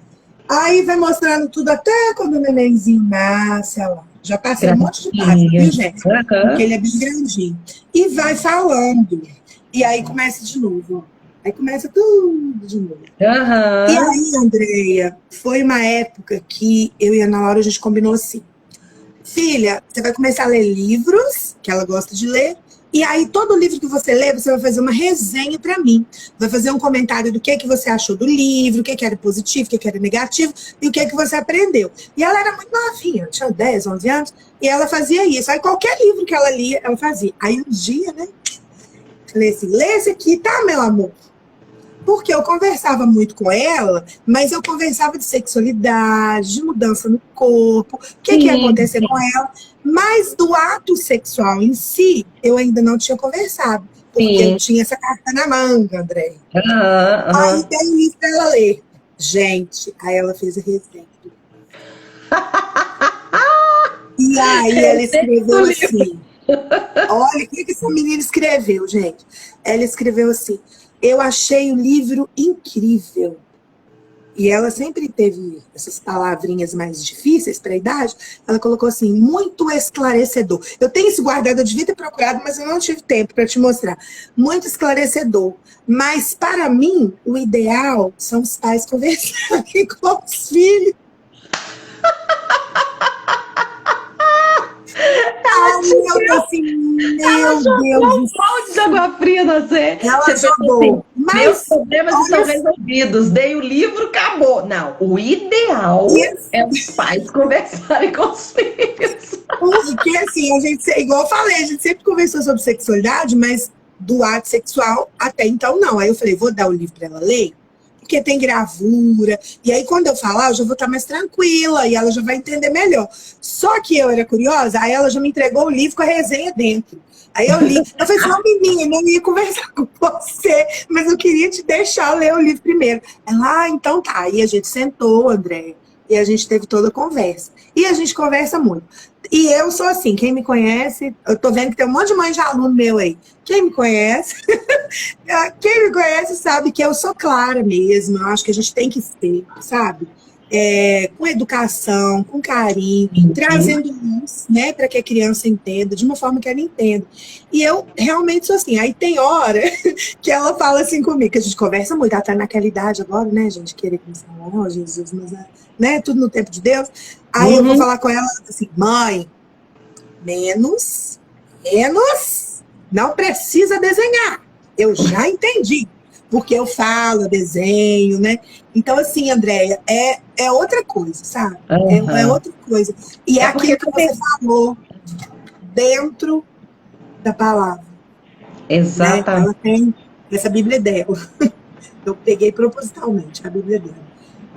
aí vai mostrando tudo até quando o nenenzinho nasce, olha lá. Já passei um monte de página, viu, gente? Porque ele é bem grandinho. E vai falando. E aí começa de novo, ó. Aí começa tudo de novo. E aí, Andréia, foi uma época que eu e a Ana Laura, a gente combinou assim. Filha, você vai começar a ler livros, que ela gosta de ler, e aí todo livro que você lê, você vai fazer uma resenha para mim. Vai fazer um comentário do que você achou do livro, o que era positivo, o que era negativo, e o que você aprendeu. E ela era muito novinha, tinha 10, 11 anos, e ela fazia isso. Aí qualquer livro que ela lia, ela fazia. Aí um dia, né, falei assim, lê esse aqui, tá, meu amor? Porque eu conversava muito com ela, mas eu conversava de sexualidade, de mudança no corpo, o que ia acontecer com ela, mas do ato sexual em si, eu ainda não tinha conversado, porque eu tinha essa carta na manga, André. Aí dei isso pra ela ler. Gente, aí ela fez a resenha. E aí ela escreveu assim, olha o que essa menina escreveu, gente. Ela escreveu assim, eu achei o livro incrível. E ela sempre teve essas palavrinhas mais difíceis para a idade. Ela colocou assim, muito esclarecedor. Eu tenho isso guardado, eu devia ter procurado, mas eu não tive tempo para te mostrar. Muito esclarecedor. Mas, para mim, o ideal são os pais conversarem com os filhos. Eu assim, meu Deus. Um balde de água fria na você. Ela jogou. Assim, meus problemas estão resolvidos. Dei o livro, acabou. Não, o ideal é os pais conversarem com os filhos. Porque assim, a gente, igual eu falei, a gente sempre conversou sobre sexualidade, mas do ato sexual, até então não. Aí eu falei, vou dar o livro para ela ler, porque tem gravura. E aí, quando eu falar, eu já vou estar mais tranquila e ela já vai entender melhor. Só que eu era curiosa, aí ela já me entregou o livro com a resenha dentro. Aí eu li, eu falei assim, menina, eu ia conversar com você, mas eu queria te deixar ler o livro primeiro. Ela, então tá. Aí a gente sentou, André, e a gente teve toda a conversa. E a gente conversa muito. E eu sou assim, quem me conhece, eu tô vendo que tem um monte de mãe de aluno meu aí. Quem me conhece, quem me conhece sabe que eu sou clara mesmo. Eu acho que a gente tem que ser, sabe? Com educação, com carinho, trazendo luz, né, para que a criança entenda, de uma forma que ela entenda. E eu realmente sou assim. Aí tem hora que ela fala assim comigo, que a gente conversa muito, ela tá naquela idade agora, né, gente, querer começar, oh, Jesus, mas né, tudo no tempo de Deus. Aí eu vou falar com ela assim, mãe, menos, não precisa desenhar. Eu já entendi. Porque eu falo, eu desenho, né? Então, assim, Andréia, é outra coisa, sabe? É outra coisa. E é aquilo que você falou dentro da palavra. Exatamente. Né? Ela tem essa Bíblia dela. Eu peguei propositalmente a Bíblia dela.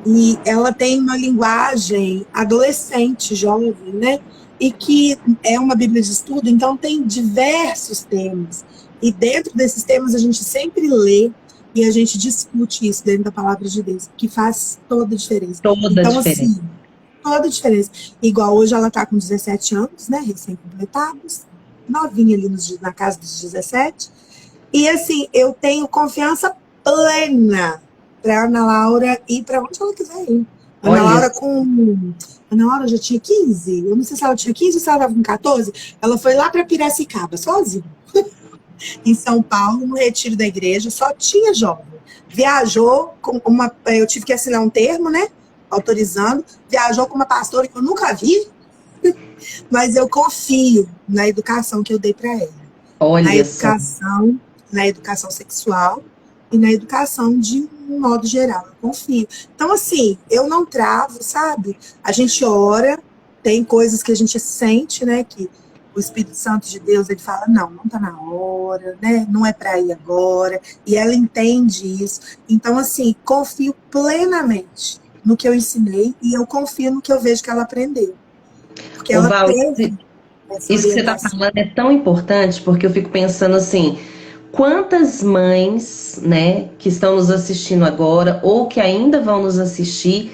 E ela tem uma linguagem adolescente, jovem, né? E que é uma Bíblia de estudo, então tem diversos temas. E dentro desses temas a gente sempre lê e a gente discute isso dentro da palavra de Deus, que faz toda a diferença. Então, assim, toda a diferença. Igual hoje ela está com 17 anos, né? Recém-completados, novinha ali na casa dos 17. E, assim, eu tenho confiança plena para Ana Laura ir para onde ela quiser ir. Ana Laura já tinha 15. Eu não sei se ela tinha 15 ou se ela estava com 14. Ela foi lá para Piracicaba, sozinha. Em São Paulo, no retiro da igreja, só tinha jovem. Viajou com eu tive que assinar um termo, né? Autorizando. Viajou com uma pastora que eu nunca vi. Mas eu confio na educação que eu dei para ela. Olha na educação sexual e na educação de um modo geral. Eu confio. Então, assim, eu não travo, sabe? A gente ora, tem coisas que a gente sente, né? Que o Espírito Santo de Deus, ele fala, não tá na hora, né? Não é para ir agora. E ela entende isso. Então, assim, confio plenamente no que eu ensinei e eu confio no que eu vejo que ela aprendeu. Porque ela teve isso que você está falando é tão importante, porque eu fico pensando assim, quantas mães, né, que estão nos assistindo agora ou que ainda vão nos assistir,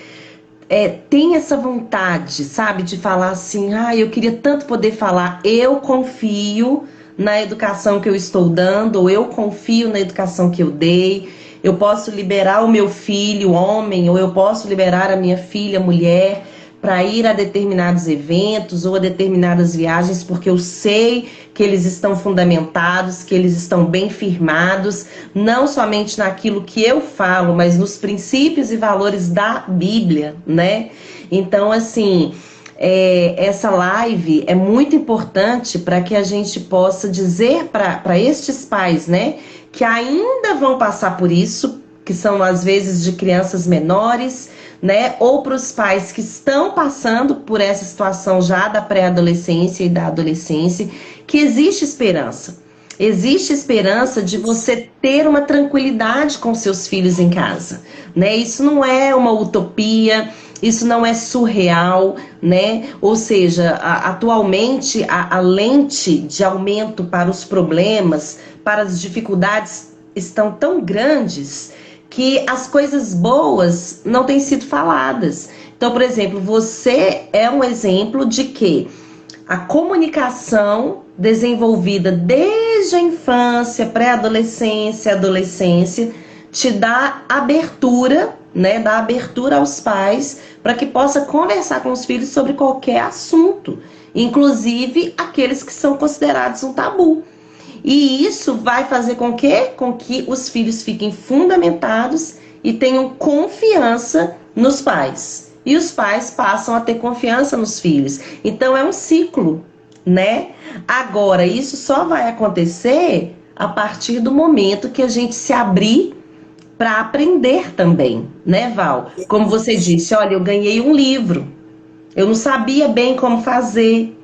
tem essa vontade, sabe, de falar assim, eu queria tanto poder falar, eu confio na educação que eu estou dando, ou eu confio na educação que eu dei, eu posso liberar o meu filho, homem, ou eu posso liberar a minha filha, mulher, para ir a determinados eventos ou a determinadas viagens, porque eu sei que eles estão fundamentados, que eles estão bem firmados, não somente naquilo que eu falo, mas nos princípios e valores da Bíblia, né? Então, assim, essa live é muito importante para que a gente possa dizer para estes pais, né, que ainda vão passar por isso, que são às vezes de crianças menores, né? Ou para os pais que estão passando por essa situação já da pré-adolescência e da adolescência, que existe esperança. Existe esperança de você ter uma tranquilidade com seus filhos em casa, né? Isso não é uma utopia, isso não é surreal, né? Ou seja, atualmente a lente de aumento para os problemas, para as dificuldades estão tão grandes que as coisas boas não têm sido faladas. Então, por exemplo, você é um exemplo de que a comunicação desenvolvida desde a infância, pré-adolescência, adolescência, te dá abertura, né? Dá abertura aos pais para que possa conversar com os filhos sobre qualquer assunto, inclusive aqueles que são considerados um tabu. E isso vai fazer com que os filhos fiquem fundamentados e tenham confiança nos pais. E os pais passam a ter confiança nos filhos. Então é um ciclo, né? Agora, isso só vai acontecer a partir do momento que a gente se abrir para aprender também, né, Val? Como você disse, olha, eu ganhei um livro. Eu não sabia bem como fazer.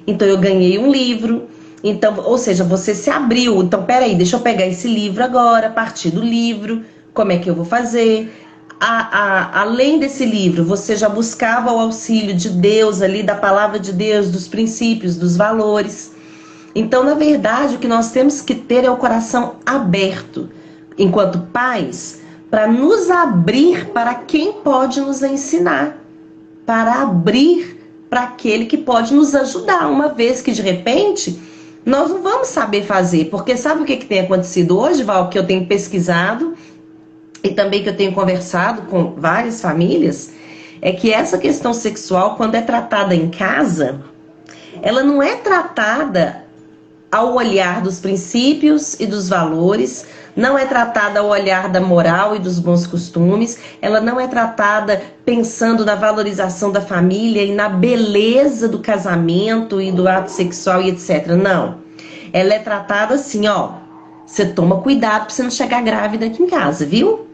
Então eu ganhei um livro. Então, ou seja, você se abriu. Então, peraí, deixa eu pegar esse livro agora, a partir do livro, como é que eu vou fazer? Além desse livro, você já buscava o auxílio de Deus ali, da palavra de Deus, dos princípios, dos valores. Então, na verdade, o que nós temos que ter é o coração aberto, enquanto pais, para nos abrir para quem pode nos ensinar, para abrir para aquele que pode nos ajudar, uma vez que, de repente, nós não vamos saber fazer. Porque sabe o que tem acontecido hoje, Val, que eu tenho pesquisado e também que eu tenho conversado com várias famílias, é que essa questão sexual, quando é tratada em casa, ela não é tratada ao olhar dos princípios e dos valores, não é tratada ao olhar da moral e dos bons costumes, ela não é tratada pensando na valorização da família e na beleza do casamento e do ato sexual e etc. Não. Ela é tratada assim, ó, você toma cuidado pra você não chegar grávida aqui em casa, viu?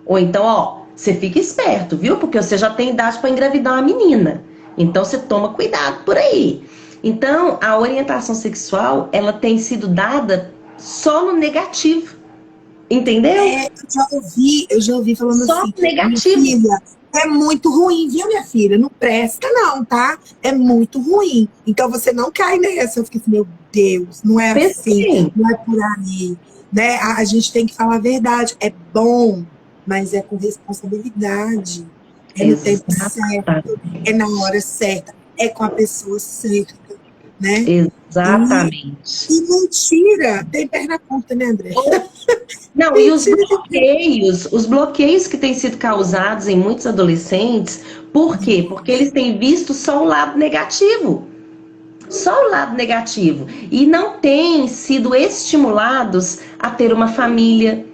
Ou então, ó, você fica esperto, viu? Porque você já tem idade para engravidar uma menina. Então, você toma cuidado por aí. Então, a orientação sexual, ela tem sido dada só no negativo. Entendeu? Eu já ouvi falando só assim. Negativo. Minha filha, é muito ruim, viu, minha filha? Não presta não, tá? É muito ruim. Então, você não cai nessa. Eu fiquei assim, meu Deus, não é assim, não é por aí. Né? A gente tem que falar a verdade. É bom, mas é com responsabilidade. É no tempo certo, é na hora certa, é com a pessoa certa, né? Exatamente. E mentira, tem perna curta, né, André? Não, e os bloqueios que têm sido causados em muitos adolescentes, por quê? Porque eles têm visto só o lado negativo. Só o lado negativo. E não têm sido estimulados a ter uma família,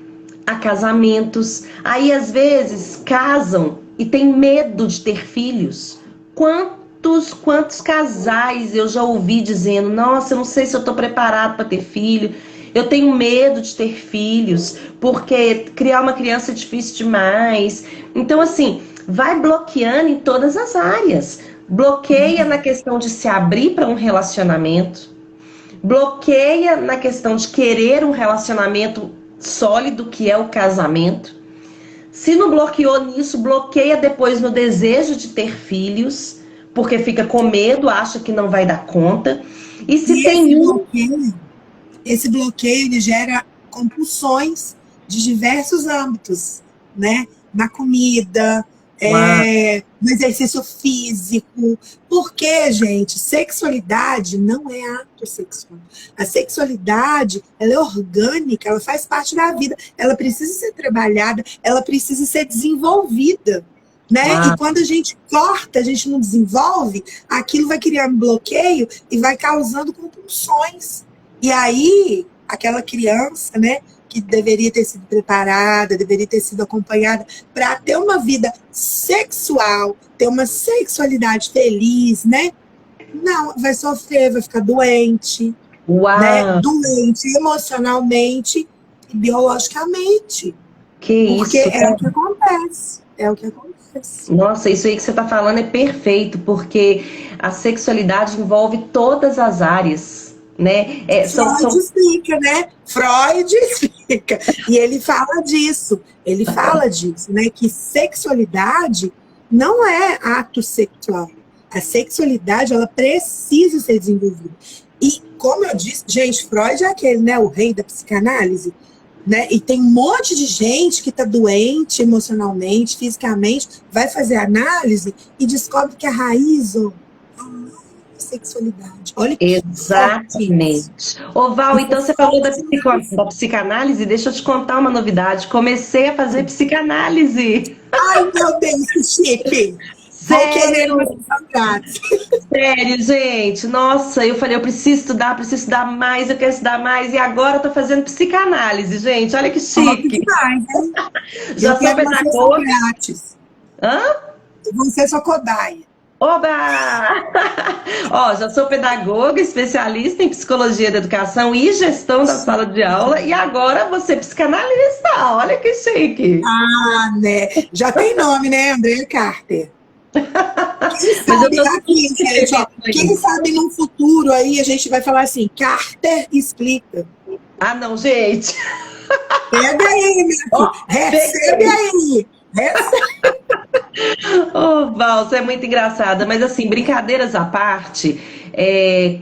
a casamentos. Aí, às vezes, casam e têm medo de ter filhos. Quantos casais eu já ouvi dizendo, nossa, eu não sei se eu estou preparado para ter filho, eu tenho medo de ter filhos, porque criar uma criança é difícil demais. Então, assim, vai bloqueando em todas as áreas. Bloqueia na questão de se abrir para um relacionamento, bloqueia na questão de querer um relacionamento sólido, que é o casamento. Se não bloqueou nisso, bloqueia depois no desejo de ter filhos, porque fica com medo, acha que não vai dar conta. E se tem esse bloqueio ele gera compulsões de diversos âmbitos, né? Na comida, no exercício físico. Porque, gente, sexualidade não é ato sexual. A sexualidade, ela é orgânica, ela faz parte da vida. Ela precisa ser trabalhada, ela precisa ser desenvolvida. Né? E quando a gente corta, a gente não desenvolve, aquilo vai criando bloqueio e vai causando compulsões. E aí, aquela criança, né, que deveria ter sido preparada, deveria ter sido acompanhada para ter uma vida sexual, ter uma sexualidade feliz, né? Não, vai sofrer, vai ficar doente, né? Doente emocionalmente e biologicamente. Porque é o que acontece. É o que acontece. Nossa, isso aí que você está falando é perfeito, porque a sexualidade envolve todas as áreas, né? Freud explica, né? Freud explica. E ele fala disso. Ele fala disso, né? Que sexualidade não é ato sexual. A sexualidade, ela precisa ser desenvolvida. E, como eu disse, gente, Freud é aquele, né? O rei da psicanálise. Né? E tem um monte de gente que está doente emocionalmente, fisicamente, vai fazer análise e descobre que a raiz é a sexualidade. Olha que exatamente. Ô Val, então você falou da psicanálise, deixa eu te contar uma novidade. Comecei a fazer psicanálise. Ai, meu Deus, que chique! Sério? Sério, gente. Nossa, eu falei, eu preciso estudar mais, eu quero estudar mais. E agora eu tô fazendo psicanálise, gente. Olha que chique. Demais, hein? Já sou pedagoga. Hã? Você só cobaia. Oba! Ó, já sou pedagoga, especialista em psicologia da educação e gestão da sala de aula. E agora você é psicanalista. Olha que chique. Ah, né? Já tem nome, né? Andréa Carter. Quem Mas eu sabe, tô aqui, super gente, ó, feliz com quem isso. sabe no futuro aí a gente vai falar assim, Carter explica. Ah, não, gente. Pega aí, minha filha, Ó, recebe peguei. aí. Recebe. Ô, Val, você é muito engraçada. Mas assim, brincadeiras à parte,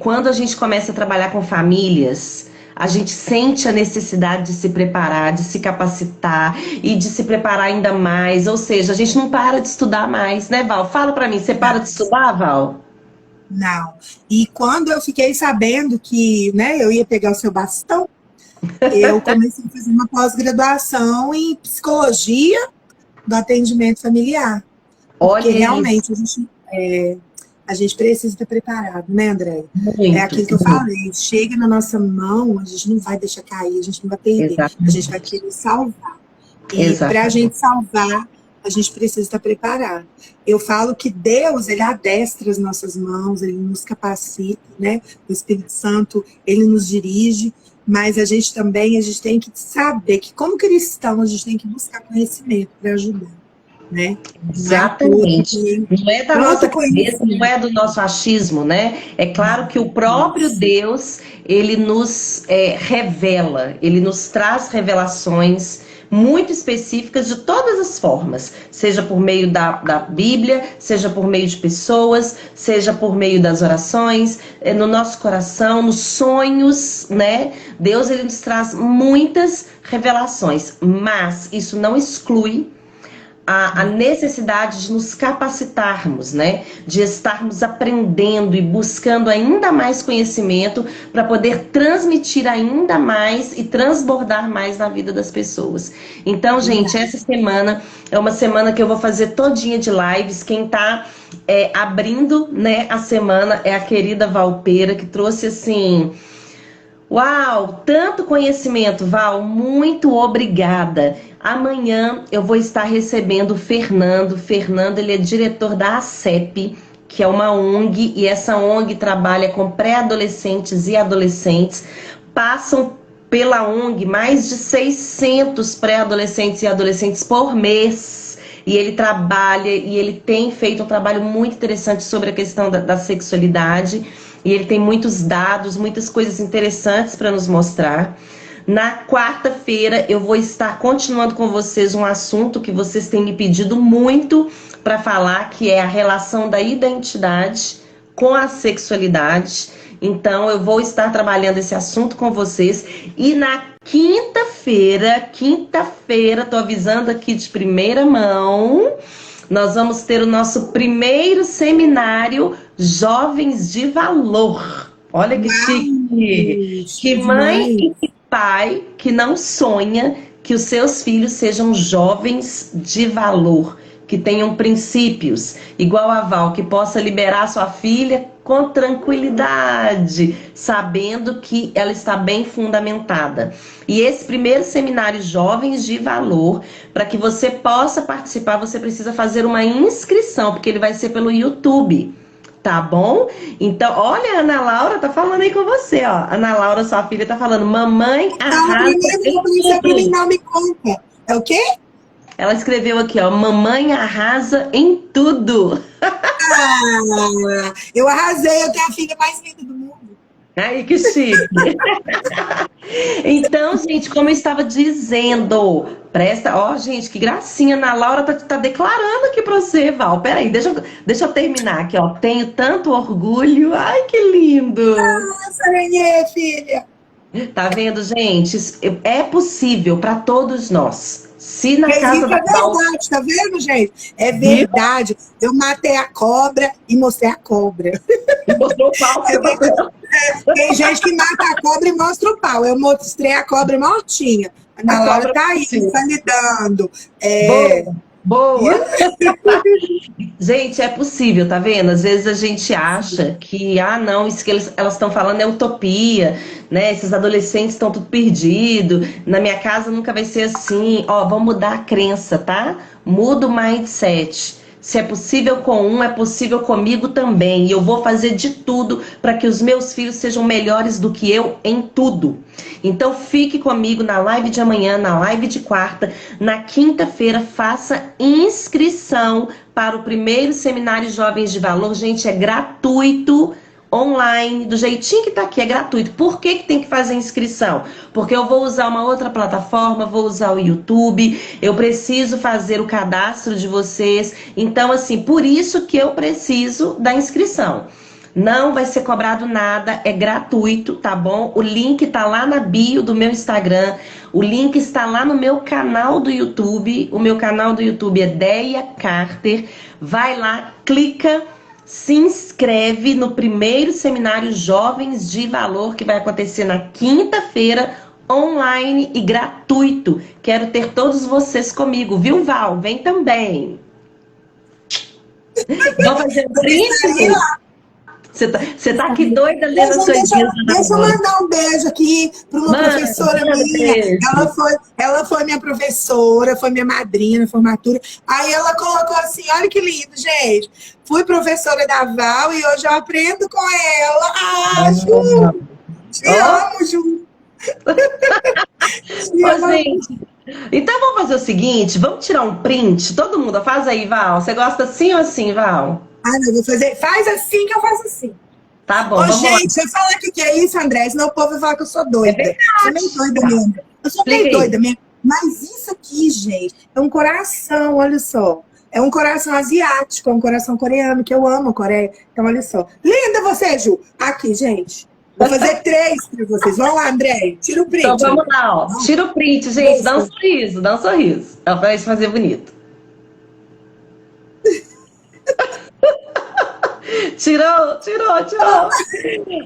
quando a gente começa a trabalhar com famílias, a gente sente a necessidade de se preparar, de se capacitar e de se preparar ainda mais. Ou seja, a gente não para de estudar mais, né, Val? Fala pra mim, você para de estudar, Val? Não. E quando eu fiquei sabendo que, né, eu ia pegar o seu bastão, eu comecei a fazer uma pós-graduação em psicologia do atendimento familiar. Porque Olha isso, realmente a gente precisa estar preparado, né, André? É muito, aquilo que eu muito. falei, chega na nossa mão, a gente não vai deixar cair, a gente não vai perder, a gente vai Exatamente. querer salvar. E para a Exatamente. gente salvar, a gente precisa estar preparado. Eu falo que Deus, ele adestra as nossas mãos, ele nos capacita, né? O Espírito Santo, ele nos dirige, mas a gente tem que saber que como cristão, a gente tem que buscar conhecimento para ajudar, né? Não é à toa que Exatamente. tem Não é da tanto nossa cabeça, não conhecimento. é do nosso achismo, né? É claro que o próprio Isso. Deus, ele nos revela, ele nos traz revelações muito específicas de todas as formas, seja por meio da Bíblia, seja por meio de pessoas, seja por meio das orações, no nosso coração, nos sonhos, né? Deus, ele nos traz muitas revelações, mas isso não exclui a necessidade de nos capacitarmos, né? De estarmos aprendendo e buscando ainda mais conhecimento para poder transmitir ainda mais e transbordar mais na vida das pessoas. Então, gente, Verdade. essa semana é uma semana que eu vou fazer todinha de lives. Quem tá abrindo, né, a semana é a querida Valpeira, que trouxe assim. Uau, tanto conhecimento, Val, muito obrigada. Amanhã eu vou estar recebendo o Fernando. Fernando, ele é diretor da ACEP, que é uma ONG, e essa ONG trabalha com pré-adolescentes e adolescentes. Passam pela ONG mais de 600 pré-adolescentes e adolescentes por mês. E ele trabalha e ele tem feito um trabalho muito interessante sobre a questão da sexualidade. E ele tem muitos dados, muitas coisas interessantes para nos mostrar. Na quarta-feira eu vou estar continuando com vocês um assunto que vocês têm me pedido muito para falar, que é a relação da identidade com a sexualidade. Então eu vou estar trabalhando esse assunto com vocês. E na quinta-feira, tô avisando aqui de primeira mão, nós vamos ter o nosso primeiro seminário Jovens de Valor. Olha que chique! Uau, Que chique mãe demais. e que pai que não sonha que os seus filhos sejam jovens de valor, que tenham princípios, igual a Val, que possa liberar sua filha com tranquilidade, sabendo que ela está bem fundamentada. E esse primeiro seminário Jovens de Valor, para que você possa participar, você precisa fazer uma inscrição, porque ele vai ser pelo YouTube. Tá bom? Então, olha, a Ana Laura tá falando aí com você, ó. Ana Laura, sua filha, tá falando, mamãe Fala arrasa primeiro que eu em vou conhecer pra mim, tudo. não me conta. É o quê? Ela escreveu aqui, ó, mamãe arrasa em tudo. Ah, eu arrasei, eu tenho a filha mais linda do mundo. Ai, que chique. Então, gente, como eu estava dizendo, presta. Ó, gente, que gracinha. Ana Laura tá declarando aqui pra você, Val. Peraí, deixa eu terminar aqui, ó. Tenho tanto orgulho. Ai, que lindo. Nossa, Renê, filha. Tá vendo, gente? É possível para todos nós. Se na Mas casa isso da é Val verdade, tá vendo, gente? É viu verdade. Eu matei a cobra e mostrei a cobra. e mostrou o pau É seu verdade. papel. Tem gente que mata a cobra e mostra o pau. Eu mostrei a cobra mortinha. A A Ana Laura cobra tá aí, sim. validando. É... Boa, boa. Gente, é possível, tá vendo? Às vezes a gente acha que, não, isso que elas estão falando é utopia, né? Esses adolescentes estão tudo perdido. Na minha casa nunca vai ser assim. Ó, vamos mudar a crença, tá? Muda o mindset. Se é possível com um, é possível comigo também. E eu vou fazer de tudo para que os meus filhos sejam melhores do que eu em tudo. Então fique comigo na live de amanhã, na live de quarta. Na quinta-feira, faça inscrição para o primeiro Seminário Jovens de Valor. Gente, é gratuito, online, do jeitinho que tá aqui, é gratuito. Por que que tem que fazer inscrição? Porque eu vou usar uma outra plataforma, vou usar o YouTube, eu preciso fazer o cadastro de vocês. Então, assim, por isso que eu preciso da inscrição. Não vai ser cobrado nada, é gratuito, tá bom? O link tá lá na bio do meu Instagram, o link está lá no meu canal do YouTube. O meu canal do YouTube é Deia Carter. Vai lá, clica, se inscreve no primeiro Seminário Jovens de Valor, que vai acontecer na quinta-feira, online e gratuito. Quero ter todos vocês comigo, viu, Val? Vem também. Vamos fazer um brinde? Você tá aqui doida lendo as suas Deixa eu mandar um beijo aqui para uma professora minha. Ela foi minha professora, foi minha madrinha na formatura. Aí ela colocou assim, olha que lindo, gente. Fui professora da Val e hoje eu aprendo com ela. Ah, Ju! Te amo, Ju! Ô, gente, então vamos fazer o seguinte, vamos tirar um print? Todo mundo, faz aí, Val. Você gosta assim ou assim, Val? Ah, não, vou fazer. Faz assim que eu faço assim. Tá bom, Ô, vamos gente, lá. você fala que é isso, André, senão o povo vai falar que eu sou doida. É Eu sou meio doida mesmo. Eu sou meio doida mesmo. Mas isso aqui, gente, é um coração, olha só. É um coração asiático, é um coração coreano, que eu amo a Coreia. Então, olha só. Linda você, Ju. Aqui, gente. Vou fazer 3 para vocês. Vamos lá, André. Tira o print. Então vamos lá, ó. Tira o print, gente. Dá um sorriso, dá um sorriso. É pra gente fazer bonito. Tirou.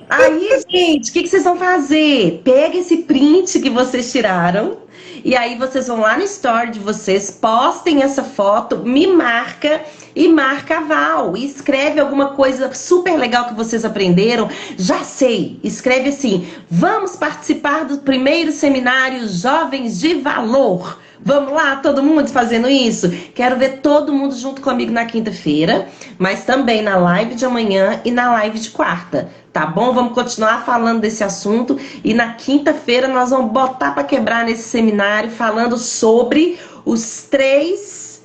Aí, gente, o que vocês vão fazer? Pega esse print que vocês tiraram e aí vocês vão lá no story de vocês, postem essa foto, me marca e marca a Val. E escreve alguma coisa super legal que vocês aprenderam. Já sei, escreve assim: vamos participar do primeiro Seminário Jovens de Valor. Vamos lá, todo mundo fazendo isso? Quero ver todo mundo junto comigo na quinta-feira, mas também na live de amanhã e na live de quarta, tá bom? Vamos continuar falando desse assunto e na quinta-feira nós vamos botar para quebrar nesse seminário falando sobre os 3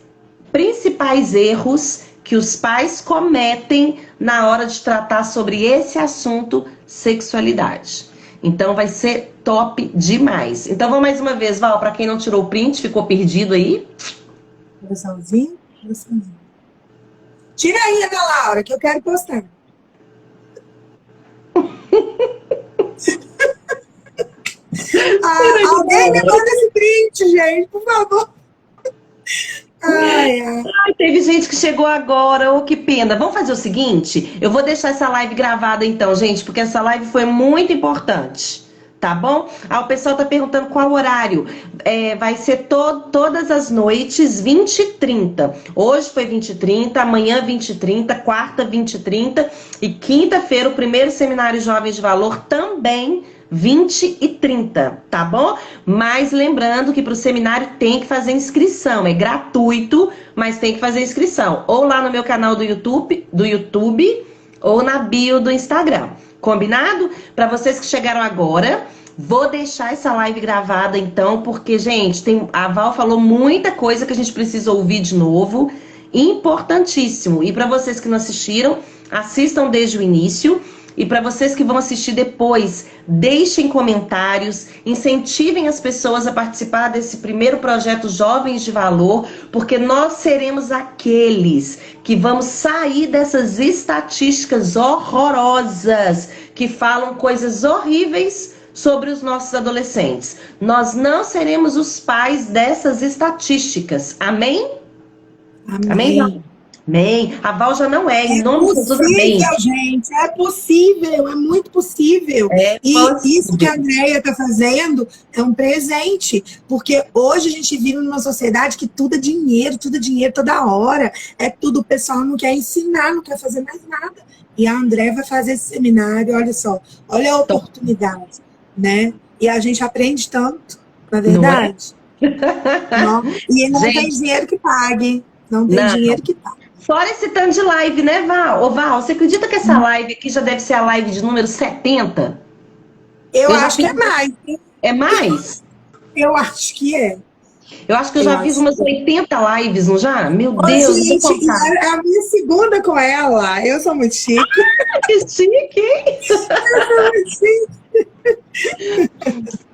principais erros que os pais cometem na hora de tratar sobre esse assunto, sexualidade. Então vai ser top demais. Então vamos mais uma vez, Val, para quem não tirou o print, ficou perdido aí. Coraçãozinho. Tira aí, Ana Laura, que eu quero postar. Alguém me manda esse print, gente, por favor. Ai, teve gente que chegou agora, que pena. Vamos fazer o seguinte, eu vou deixar essa live gravada então, gente, porque essa live foi muito importante, tá bom? O pessoal tá perguntando qual horário. Vai ser todas as noites, 20h30. Hoje foi 20h30, amanhã 20h30, quarta 20h30 e quinta-feira o primeiro Seminário Jovens de Valor também 20h30, tá bom? Mas lembrando que para o seminário tem que fazer inscrição, é gratuito, mas tem que fazer inscrição, ou lá no meu canal do YouTube ou na bio do Instagram, combinado? Para vocês que chegaram agora, vou deixar essa live gravada então, porque, gente, a Val falou muita coisa que a gente precisa ouvir de novo, importantíssimo. E para vocês que não assistiram, assistam desde o início. E para vocês que vão assistir depois, deixem comentários, incentivem as pessoas a participar desse primeiro projeto Jovens de Valor, porque nós seremos aqueles que vamos sair dessas estatísticas horrorosas que falam coisas horríveis sobre os nossos adolescentes. Nós não seremos os pais dessas estatísticas. Amém? Amém. Amém? Amém. A Val já não é, em nome de Jesus, amém. É possível, gente, é possível, é muito possível. Isso que a Andréia está fazendo é um presente, porque hoje a gente vive numa sociedade que tudo é dinheiro toda hora, é tudo, o pessoal não quer ensinar, não quer fazer mais nada. E a Andréia vai fazer esse seminário, olha só, olha a oportunidade, né? E a gente aprende tanto, na verdade. Não, e não tem dinheiro que pague, não tem dinheiro que pague. Fora esse tanto de live, né, Val? Ô, Val, você acredita que essa live aqui já deve ser a live de número 70? Eu Eu já acho que fiz. é mais. É mais? Eu acho que é. Eu acho que eu Eu já fiz acho umas que é. 80 lives, não já? Meu Ô, Deus, não vou gente, e contar. é a minha segunda com ela. Eu sou muito chique. Que chique, hein? Eu sou muito chique.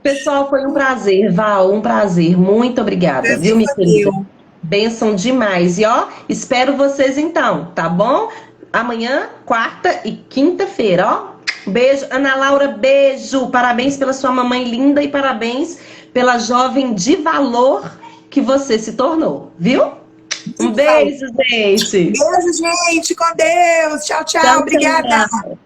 Pessoal, foi um prazer, Val, um prazer. Muito obrigada, viu, Prazer minha foi querida? meu. Bênção demais. E ó, espero vocês então, tá bom? Amanhã, quarta e quinta-feira, ó. Beijo. Ana Laura, beijo. Parabéns pela sua mamãe linda e parabéns pela jovem de valor que você se tornou, viu? Um Muito valor. beijo, gente. Beijo, gente. Com Deus. Tchau, Tchau, tchau. Obrigada. tchau.